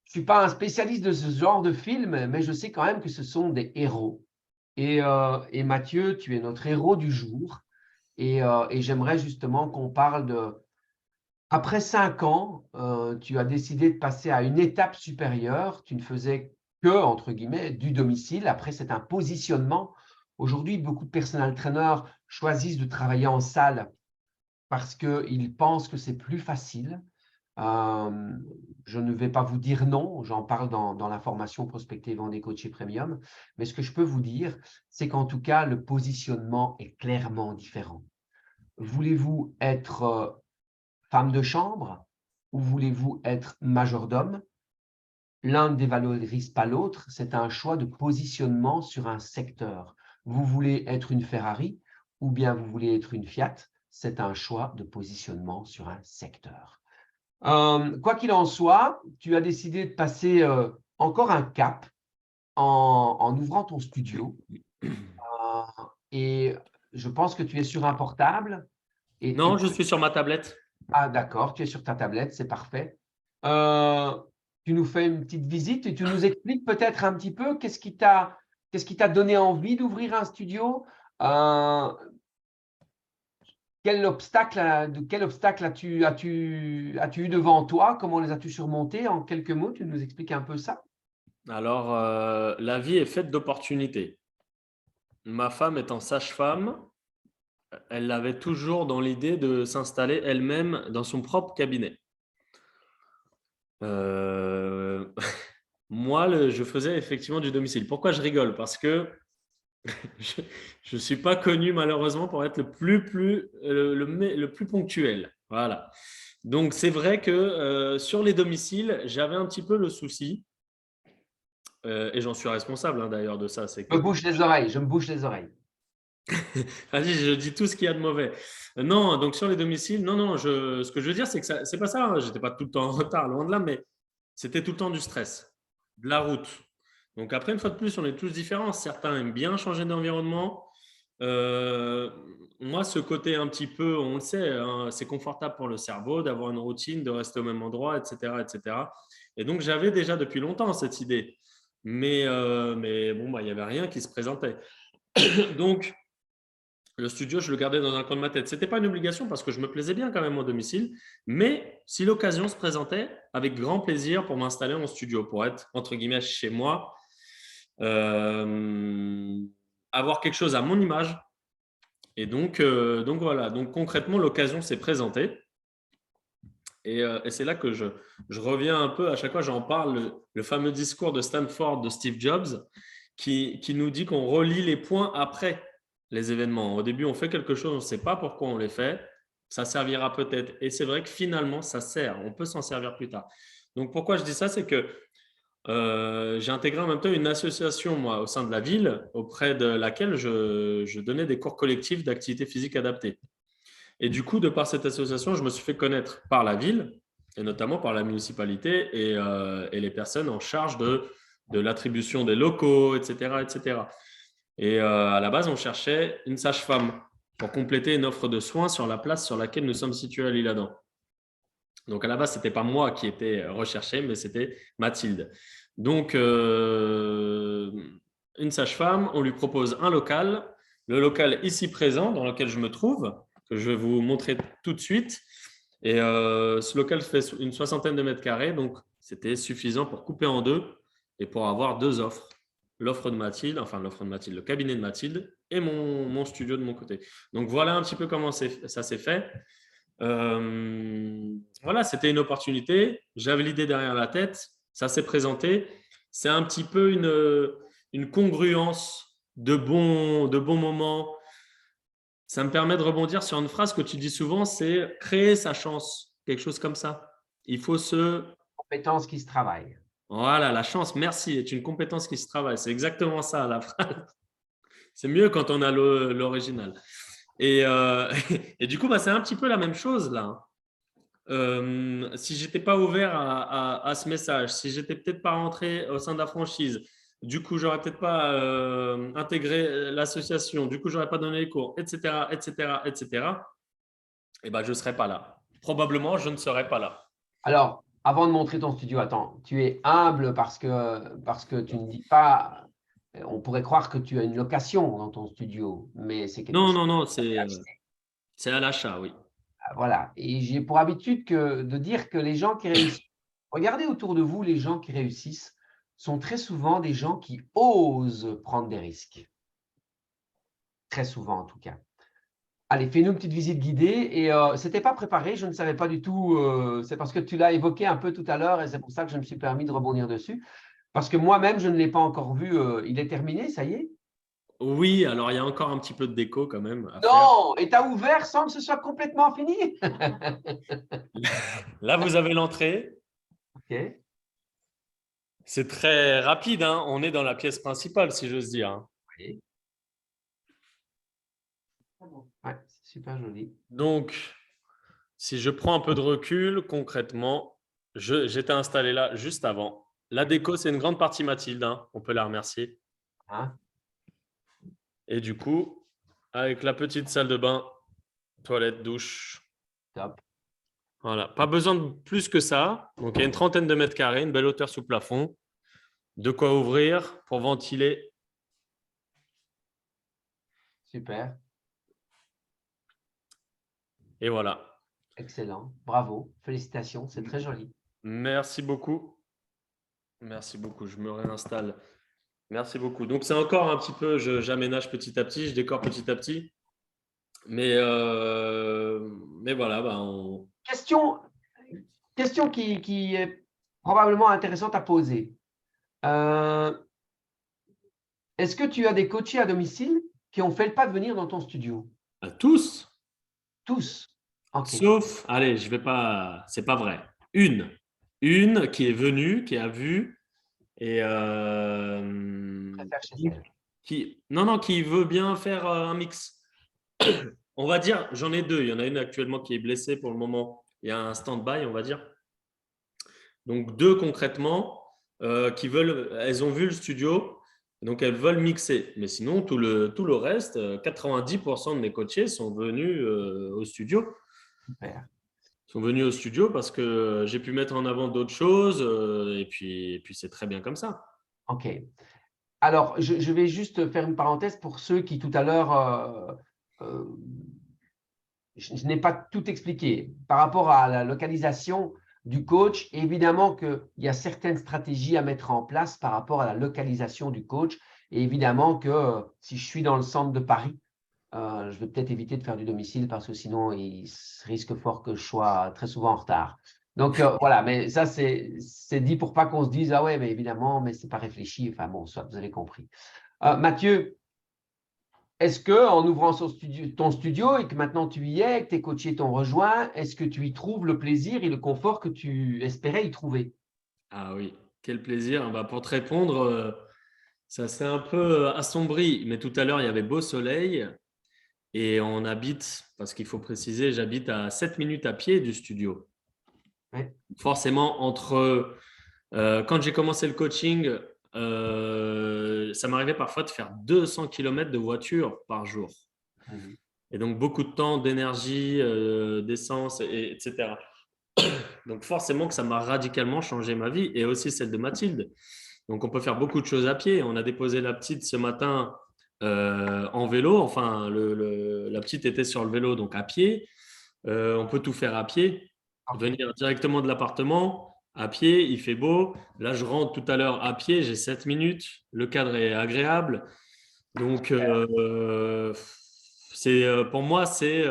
je suis pas un spécialiste de ce genre de film, mais je sais quand même que ce sont des héros. Et Mathieu, tu es notre héros du jour. Et j'aimerais justement qu'on parle de après 5 ans, tu as décidé de passer à une étape supérieure. Tu ne faisais que, entre guillemets, du domicile. Après, c'est un positionnement. Aujourd'hui, beaucoup de personal trainers choisissent de travailler en salle parce qu'ils pensent que c'est plus facile. Euh, je ne vais pas vous dire non, j'en parle dans la formation Prospecter, Vendre et Coacher Premium. Mais ce que je peux vous dire, c'est qu'en tout cas, le positionnement est clairement différent. Voulez-vous être femme de chambre ou voulez-vous être majordome? L'un ne dévalorise pas l'autre, c'est un choix de positionnement sur un secteur. Vous voulez être une Ferrari ou bien vous voulez être une Fiat, c'est un choix de positionnement sur un secteur. Quoi qu'il en soit, tu as décidé de passer encore un cap en ouvrant ton studio. Et je pense que tu es sur un portable. Non, je suis sur ma tablette. Ah, d'accord, tu es sur ta tablette, c'est parfait. Euh, Tu nous fais une petite visite et tu nous expliques peut-être un petit peu qu'est-ce qui t'a donné envie d'ouvrir un studio? Euh, quel obstacle as-tu eu devant toi? Comment les as-tu surmontés? En quelques mots, tu nous expliques un peu ça? Alors, la vie est faite d'opportunités. Ma femme étant sage-femme, elle avait toujours dans l'idée de s'installer elle-même dans son propre cabinet. Euh, Moi, je faisais effectivement du domicile. Pourquoi je rigole? Parce que je ne suis pas connu malheureusement pour être le plus ponctuel. Voilà. Donc, c'est vrai que sur les domiciles, j'avais un petit peu le souci, et j'en suis responsable hein, d'ailleurs de ça. C'est Je que, me bouche les oreilles, je me bouche les oreilles. vas-y, je dis tout ce qu'il y a de mauvais. Non, donc sur les domiciles, non, non, ce que je veux dire, c'est que c'est pas ça. Je n'étais pas tout le temps en retard, loin de là, mais c'était tout le temps du stress, de la route. Donc après, une fois de plus, on est tous différents. Certains aiment bien changer d'environnement. Euh, Moi, ce côté un petit peu, on le sait, hein, c'est confortable pour le cerveau d'avoir une routine, de rester au même endroit, etc., etc. Et donc, j'avais déjà depuis longtemps cette idée. Mais bon, bah, il n'y avait rien qui se présentait. Donc, le studio, je le gardais dans un coin de ma tête. Ce n'était pas une obligation parce que je me plaisais bien quand même au domicile. Mais si l'occasion se présentait, avec grand plaisir pour m'installer en studio, pour être, entre guillemets, chez moi, euh, avoir quelque chose à mon image. Et donc voilà. Donc concrètement, l'occasion s'est présentée. Et c'est là que je reviens un peu, à chaque fois j'en parle, le fameux discours de Stanford de Steve Jobs qui nous dit qu'on relie les points après les événements. Au début, on fait quelque chose, on ne sait pas pourquoi on les fait, ça servira peut-être. Et c'est vrai que finalement, ça sert, on peut s'en servir plus tard. Donc pourquoi je dis ça, c'est que j'ai intégré en même temps une association, moi, au sein de la ville, auprès de laquelle je donnais des cours collectifs d'activité physique adaptée. Et du coup, de par cette association, je me suis fait connaître par la ville et notamment par la municipalité et les personnes en charge de l'attribution des locaux, etc., etc. Et à la base, on cherchait une sage-femme. pour compléter une offre de soins sur la place sur laquelle nous sommes situés à l'Isle-Adam. Donc, à la base, ce n'était pas moi qui étais recherché, mais c'était Mathilde. Donc, une sage-femme, on lui propose un local. Le local ici présent, dans lequel je me trouve, que je vais vous montrer tout de suite. Et ce local fait une 60aine de mètres carrés. Donc, c'était suffisant pour couper en deux et pour avoir deux offres. L'offre de Mathilde, le cabinet de Mathilde et mon studio de mon côté. Donc, voilà un petit peu comment ça s'est fait. Voilà, c'était une opportunité. J'avais l'idée derrière la tête. Ça s'est présenté. C'est un petit peu une congruence de bons moments. Ça me permet de rebondir sur une phrase que tu dis souvent, c'est créer sa chance. Quelque chose comme ça. Il faut se… Compétence qui se travaille. Voilà, la chance, merci, est une compétence qui se travaille. C'est exactement ça, la phrase. C'est mieux quand on a l'original. Et du coup, c'est un petit peu la même chose là. Si je n'étais pas ouvert à ce message, si je n'étais peut-être pas rentré au sein de la franchise, du coup, je n'aurais peut-être pas intégré l'association, du coup, je n'aurais pas donné les cours, etc., etc., etc., et ben, je ne serais pas là. Probablement, je ne serais pas là. Alors, avant de montrer ton studio, attends, tu es humble parce que tu ne dis pas… On pourrait croire que tu as une location dans ton studio, mais c'est quelque chose… Non, c'est à l'achat, oui. Voilà. Et j'ai pour habitude de dire que les gens qui réussissent… Regardez autour de vous, les gens qui réussissent sont très souvent des gens qui osent prendre des risques. Très souvent, en tout cas. Allez, fais-nous une petite visite guidée. Et ce n'était pas préparé, je ne savais pas du tout. C'est parce que tu l'as évoqué un peu tout à l'heure et c'est pour ça que je me suis permis de rebondir dessus. Parce que moi-même, je ne l'ai pas encore vu. Il est terminé, ça y est? Oui, alors il y a encore un petit peu de déco quand même à faire. Non! Et tu as ouvert sans que ce soit complètement fini? Là, vous avez l'entrée. OK. C'est très rapide, hein. On est dans la pièce principale, si j'ose dire, hein. Oui. Ouais, c'est super joli. Donc, si je prends un peu de recul, concrètement, j'étais installé là juste avant. La déco, c'est une grande partie Mathilde, hein. On peut la remercier. Hein? Et du coup, avec la petite salle de bain, toilette, douche, Top. voilà. Pas besoin de plus que ça. Donc, il y a une 30aine de mètres carrés, une belle hauteur sous plafond. De quoi ouvrir pour ventiler. Super. Et voilà. Excellent. Bravo. Félicitations. C'est très joli. Merci beaucoup. Merci beaucoup. Je me réinstalle. Merci beaucoup. Donc, c'est encore un petit peu, j'aménage petit à petit, je décore petit à petit. Mais voilà, Question qui est probablement intéressante à poser. Est-ce que tu as des coachés à domicile qui ont fait le pas de venir dans ton studio? à tous, Tous. OK. sauf, allez, je vais pas, c'est pas vrai. Une qui est venue, qui a vu et Préfère chez elle. qui veut bien faire un mix. On va dire, j'en ai deux. Il y en a une actuellement qui est blessée pour le moment. Il y a un stand-by, on va dire. Donc, deux concrètement qui veulent, elles ont vu le studio, donc elles veulent mixer. Mais sinon, tout le reste, 90% de mes coachés sont venus au studio. Super. Sont venus au studio parce que j'ai pu mettre en avant d'autres choses et puis c'est très bien comme ça. OK. Alors, je vais juste faire une parenthèse pour ceux qui tout à l'heure, je n'ai pas tout expliqué. Par rapport à la localisation du coach, évidemment qu'il y a certaines stratégies à mettre en place par rapport à la localisation du coach. Et évidemment que si je suis dans le centre de Paris, je vais peut-être éviter de faire du domicile parce que sinon, il risque fort que je sois très souvent en retard. Donc voilà, mais ça, c'est dit pour pas qu'on se dise, ah ouais, mais évidemment, mais c'est pas réfléchi. Enfin bon, soit vous avez compris. Mathieu, est-ce que en ouvrant ton studio et que maintenant tu y es, que tes coachés t'ont rejoint, est-ce que tu y trouves le plaisir et le confort que tu espérais y trouver? Ah oui, quel plaisir. Pour te répondre, ça s'est un peu assombri, mais tout à l'heure, il y avait beau soleil et on habite, parce qu'il faut préciser, j'habite à 7 minutes à pied du studio. Ouais. Forcément, quand j'ai commencé le coaching, ça m'arrivait parfois de faire 200 km de voiture par jour. Mhm. Et donc, beaucoup de temps, d'énergie, d'essence, etc. Donc, forcément que ça m'a radicalement changé ma vie et aussi celle de Mathilde. Donc, on peut faire beaucoup de choses à pied. On a déposé la petite ce matin en vélo. Enfin, la petite était sur le vélo, donc à pied. On peut tout faire à pied. Ok. Venir directement de l'appartement, à pied, il fait beau. Là, je rentre tout à l'heure à pied, j'ai 7 minutes. Le cadre est agréable. Donc, pour moi, c'est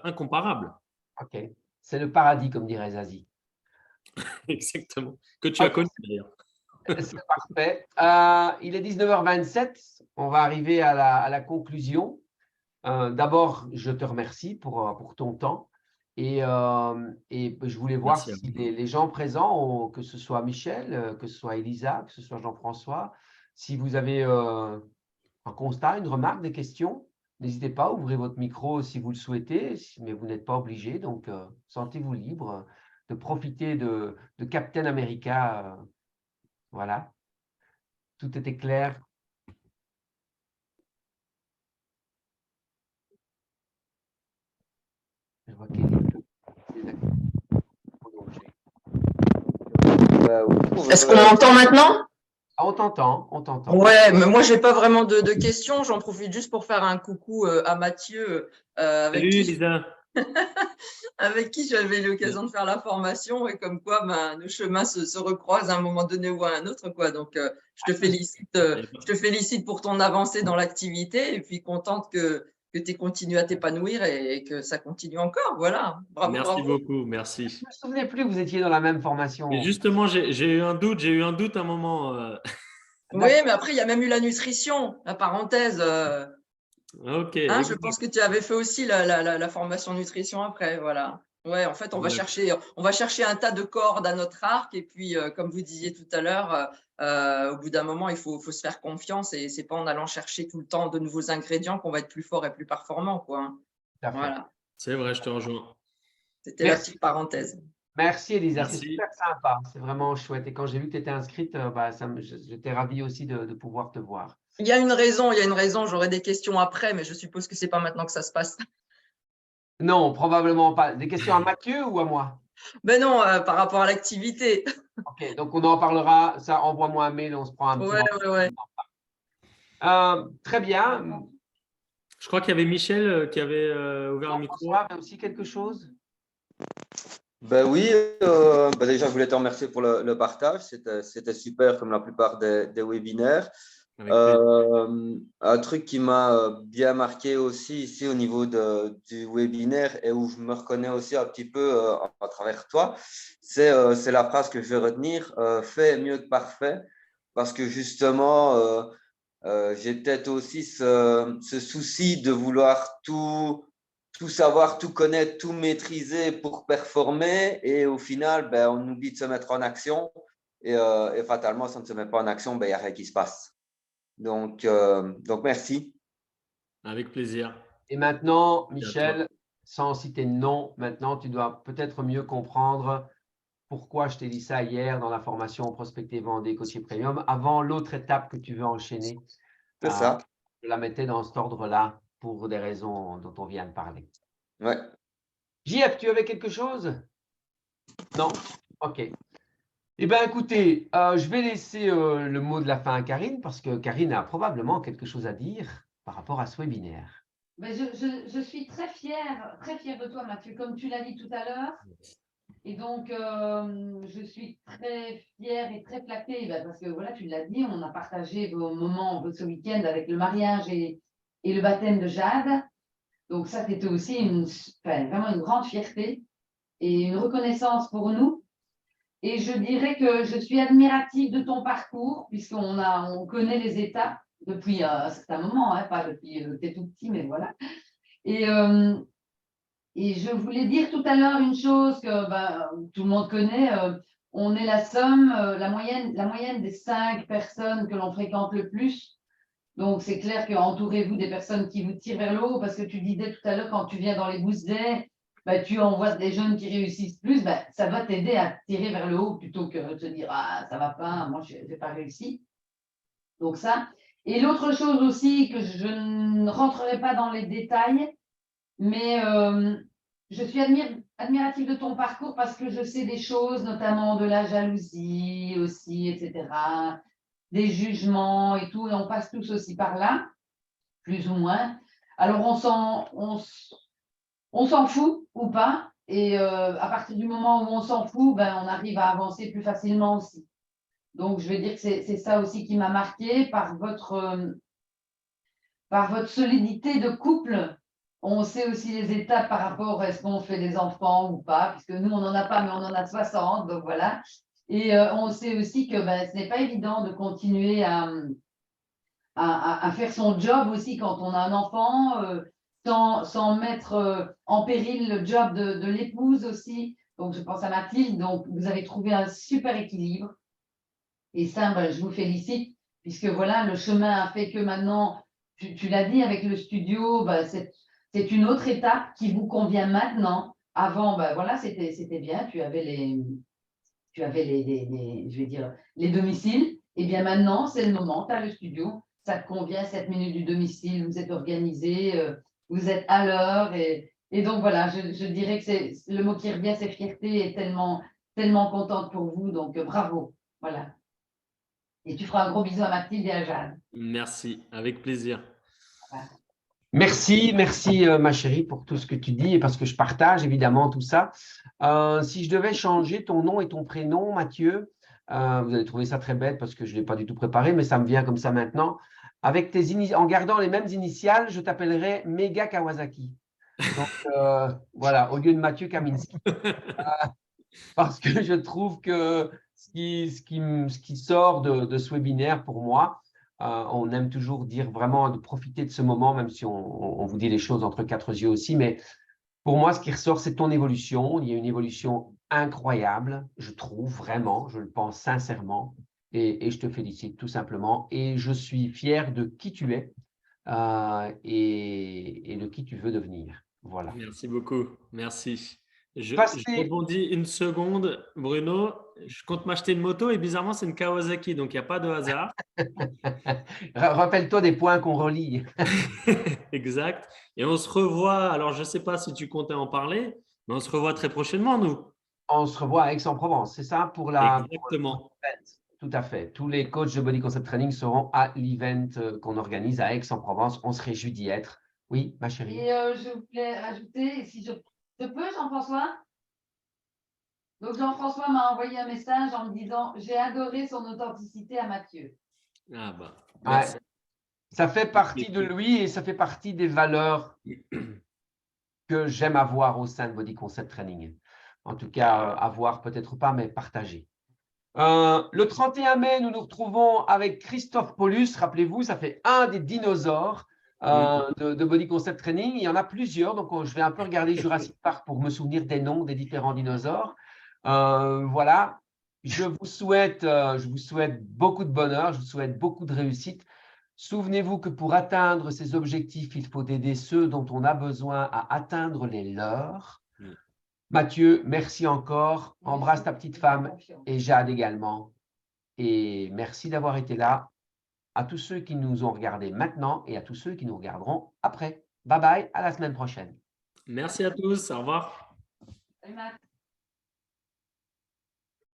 incomparable. Ok. C'est le paradis, comme dirait Zazie. Exactement. Que tu as Ok, connu d'ailleurs. c'est parfait. Il est 19h27. On va arriver à la conclusion. D'abord, je te remercie pour ton temps. Et je voulais voir Merci à si vous. les gens présents, que ce soit Michel, que ce soit Elisa, que ce soit Jean-François, si vous avez un constat, une remarque, des questions, n'hésitez pas, ouvrez votre micro si vous le souhaitez, mais vous n'êtes pas obligé. Donc, sentez-vous libre de profiter de Captain America. Voilà, tout était clair. Je vois qu'il y a des actions en danger. Est-ce qu'on m'entend maintenant? Ah, on t'entend, on t'entend. Ouais, mais moi, j'ai pas vraiment de questions. J'en profite juste pour faire un coucou à Mathieu, Salut Lisa. avec qui j'avais l'occasion de faire la formation et comme quoi nos chemins se recroisent à un moment donné ou à un autre, quoi. Donc, je te félicite pour ton avancée dans l'activité et puis contente que tu continues à t'épanouir et que ça continue encore. Voilà. Bravo, Merci bravo. beaucoup, merci. Je ne me souvenais plus que vous étiez dans la même Mais formation. justement, j'ai eu un doute à un moment. Oui, D'accord. mais après, il y a même eu la nutrition, la parenthèse. Ok, Hein, je exact. pense que tu avais fait aussi la formation nutrition après, voilà. Ouais, en fait, Exact. on va chercher un tas de cordes à notre arc et puis, comme vous disiez tout à l'heure, au bout d'un moment, il faut se faire confiance et c'est pas en allant chercher tout le temps de nouveaux ingrédients qu'on va être plus fort et plus performant, quoi, hein. Tout à fait. Voilà, C'est vrai, je te rejoins. c'était la Merci. petite parenthèse. Merci, Elisa. C'est Merci. super sympa. C'est vraiment chouette. Et quand j'ai vu que tu étais inscrite, j'étais ravi aussi de pouvoir te voir. Il y a une raison, j'aurai des questions après, mais je suppose que c'est pas maintenant que ça se passe. Non, probablement pas. Des questions à Mathieu ou à moi? Ben non, par rapport à l'activité. Ok, donc on en parlera. Ça, envoie-moi un mail, on se prend un petit Ouais, moment. ouais, ouais. Très bien. Je crois qu'il y avait Michel qui avait ouvert le micro. Jean-François avait aussi quelque chose? Ben oui, déjà je voulais te remercier pour le partage, c'était super comme la plupart des webinaires. Avec plaisir. Un truc qui m'a bien marqué aussi ici au niveau du webinaire et où je me reconnais aussi un petit peu à travers toi, c'est la phrase que je vais retenir, fait est mieux que parfait, parce que justement, j'ai peut-être aussi ce souci de vouloir tout savoir, tout connaître, tout maîtriser pour performer. Et au final, ben, on oublie de se mettre en action. Et fatalement, si on ne se met pas en action, ben, il n'y a rien qui se passe. Donc merci. Avec plaisir. Et maintenant, Et à toi. Michel, sans citer de nom, maintenant, tu dois peut-être mieux comprendre pourquoi je t'ai dit ça hier dans la formation Prospecter, Vendée, Coacher Premium. Avant l'autre étape que tu veux enchaîner, C'est ça. je la mettais dans cet ordre-là pour des raisons dont on vient de parler. Ouais. JF, tu avais quelque chose? Non? Ok. Eh bien, écoutez, je vais laisser le mot de la fin à Karine parce que Karine a probablement quelque chose à dire par rapport à ce webinaire. Ben, je suis très fière de toi, Mathieu, comme tu l'as dit tout à l'heure. Et donc, je suis très fière et très flattée parce que, voilà, tu l'as dit, on a partagé vos moments ce week-end avec le mariage et le baptême de Jade. Donc, ça, c'était aussi vraiment une grande fierté et une reconnaissance pour nous. Et je dirais que je suis admirative de ton parcours, puisqu'on connaît les étapes depuis un certain moment, hein, pas depuis que tu es tout petit, mais voilà. Et je voulais dire tout à l'heure une chose que tout le monde connaît. On est la somme, la moyenne des 5 personnes que l'on fréquente le plus. Donc, c'est clair qu'entourez-vous des personnes qui vous tirent vers le haut, parce que tu disais tout à l'heure, quand tu viens dans les Boost Day, tu envoies des jeunes qui réussissent plus, ça va t'aider à tirer vers le haut plutôt que de te dire « Ah, ça va pas, moi, je n'ai pas réussi ». Donc ça. Et l'autre chose aussi, que je ne rentrerai pas dans les détails, Mais je suis admirative de ton parcours parce que je sais des choses, notamment de la jalousie aussi, etc., des jugements et tout, et on passe tous aussi par là, plus ou moins. Alors, on s'en fout ou pas, et à partir du moment où on s'en fout, ben, on arrive à avancer plus facilement aussi. Donc, je vais dire que c'est ça aussi qui m'a marqué par votre solidité de couple. On sait aussi les étapes par rapport à est-ce qu'on fait des enfants ou pas, puisque nous, on n'en a pas, mais on en a 60, donc voilà. Et on sait aussi que ben, ce n'est pas évident de continuer à faire son job aussi quand on a un enfant, sans mettre en péril le job de l'épouse aussi. Donc, je pense à Mathilde. Donc, vous avez trouvé un super équilibre. Et ça, ben, je vous félicite, puisque voilà, le chemin a fait que maintenant, tu l'as dit avec le studio, ben, c'est une autre étape qui vous convient maintenant. Avant, ben, voilà, c'était bien, tu avais je vais dire, les domiciles. Et bien maintenant, c'est le moment, tu as le studio, ça te convient, 7 minutes du domicile, vous êtes organisé, vous êtes à l'heure. Et donc voilà, je dirais que c'est le mot qui revient, c'est fierté, et tellement, tellement contente pour vous. Donc bravo. Voilà. Et tu feras un gros bisou à Mathilde et à Jeanne. Merci, avec plaisir. Voilà. Merci, merci ma chérie pour tout ce que tu dis et parce que je partage évidemment tout ça. Si je devais changer ton nom et ton prénom, Mathieu, vous allez trouver ça très bête parce que je ne l'ai pas du tout préparé, mais ça me vient comme ça maintenant. Avec en gardant les mêmes initiales, je t'appellerais Mega Kawasaki. Donc voilà, au lieu de Mathieu Kaminski. Parce que je trouve que ce qui sort de ce webinaire pour moi, on aime toujours dire vraiment de profiter de ce moment, même si on vous dit les choses entre quatre yeux aussi, mais pour moi, ce qui ressort, c'est ton évolution. Il y a une évolution incroyable, je trouve vraiment, je le pense sincèrement, et je te félicite tout simplement. Et je suis fier de qui tu es et de qui tu veux devenir. Voilà. Merci beaucoup, merci. Je Passez. rebondis une seconde, Bruno. Je compte m'acheter une moto et bizarrement, c'est une Kawasaki, donc il n'y a pas de hasard. Rappelle-toi des points qu'on relie. Exact. Et on se revoit, alors je ne sais pas si tu comptais en parler, mais on se revoit très prochainement, nous. On se revoit à Aix-en-Provence, c'est ça pour Exactement. l'event. Tout à fait. Tous les coachs de Body Concept Training seront à l'event qu'on organise à Aix-en-Provence. On se réjouit d'y être. Oui, ma chérie. Et je voulais rajouter, si je peux, Jean-François. Donc, Jean-François m'a envoyé un message en me disant « J'ai adoré son authenticité à Mathieu ». Ah bah, Ouais. merci. Ça fait partie de lui et ça fait partie des valeurs que j'aime avoir au sein de Body Concept Training. En tout cas, avoir peut-être pas, mais partager. Le 31 mai, nous nous retrouvons avec Christophe Paulus. Rappelez-vous, ça fait un des dinosaures de Body Concept Training. Il y en a plusieurs, donc je vais un peu regarder Jurassic Park pour me souvenir des noms des différents dinosaures. Voilà, je vous souhaite beaucoup de bonheur, je vous souhaite beaucoup de réussite. Souvenez-vous que pour atteindre ces objectifs, il faut aider ceux dont on a besoin à atteindre les leurs. Mathieu, merci encore. Embrasse ta petite femme et Jade également. Et merci d'avoir été là. À tous ceux qui nous ont regardés maintenant et à tous ceux qui nous regarderont après. Bye bye, à la semaine prochaine. Merci à tous, au revoir. Salut, Matt.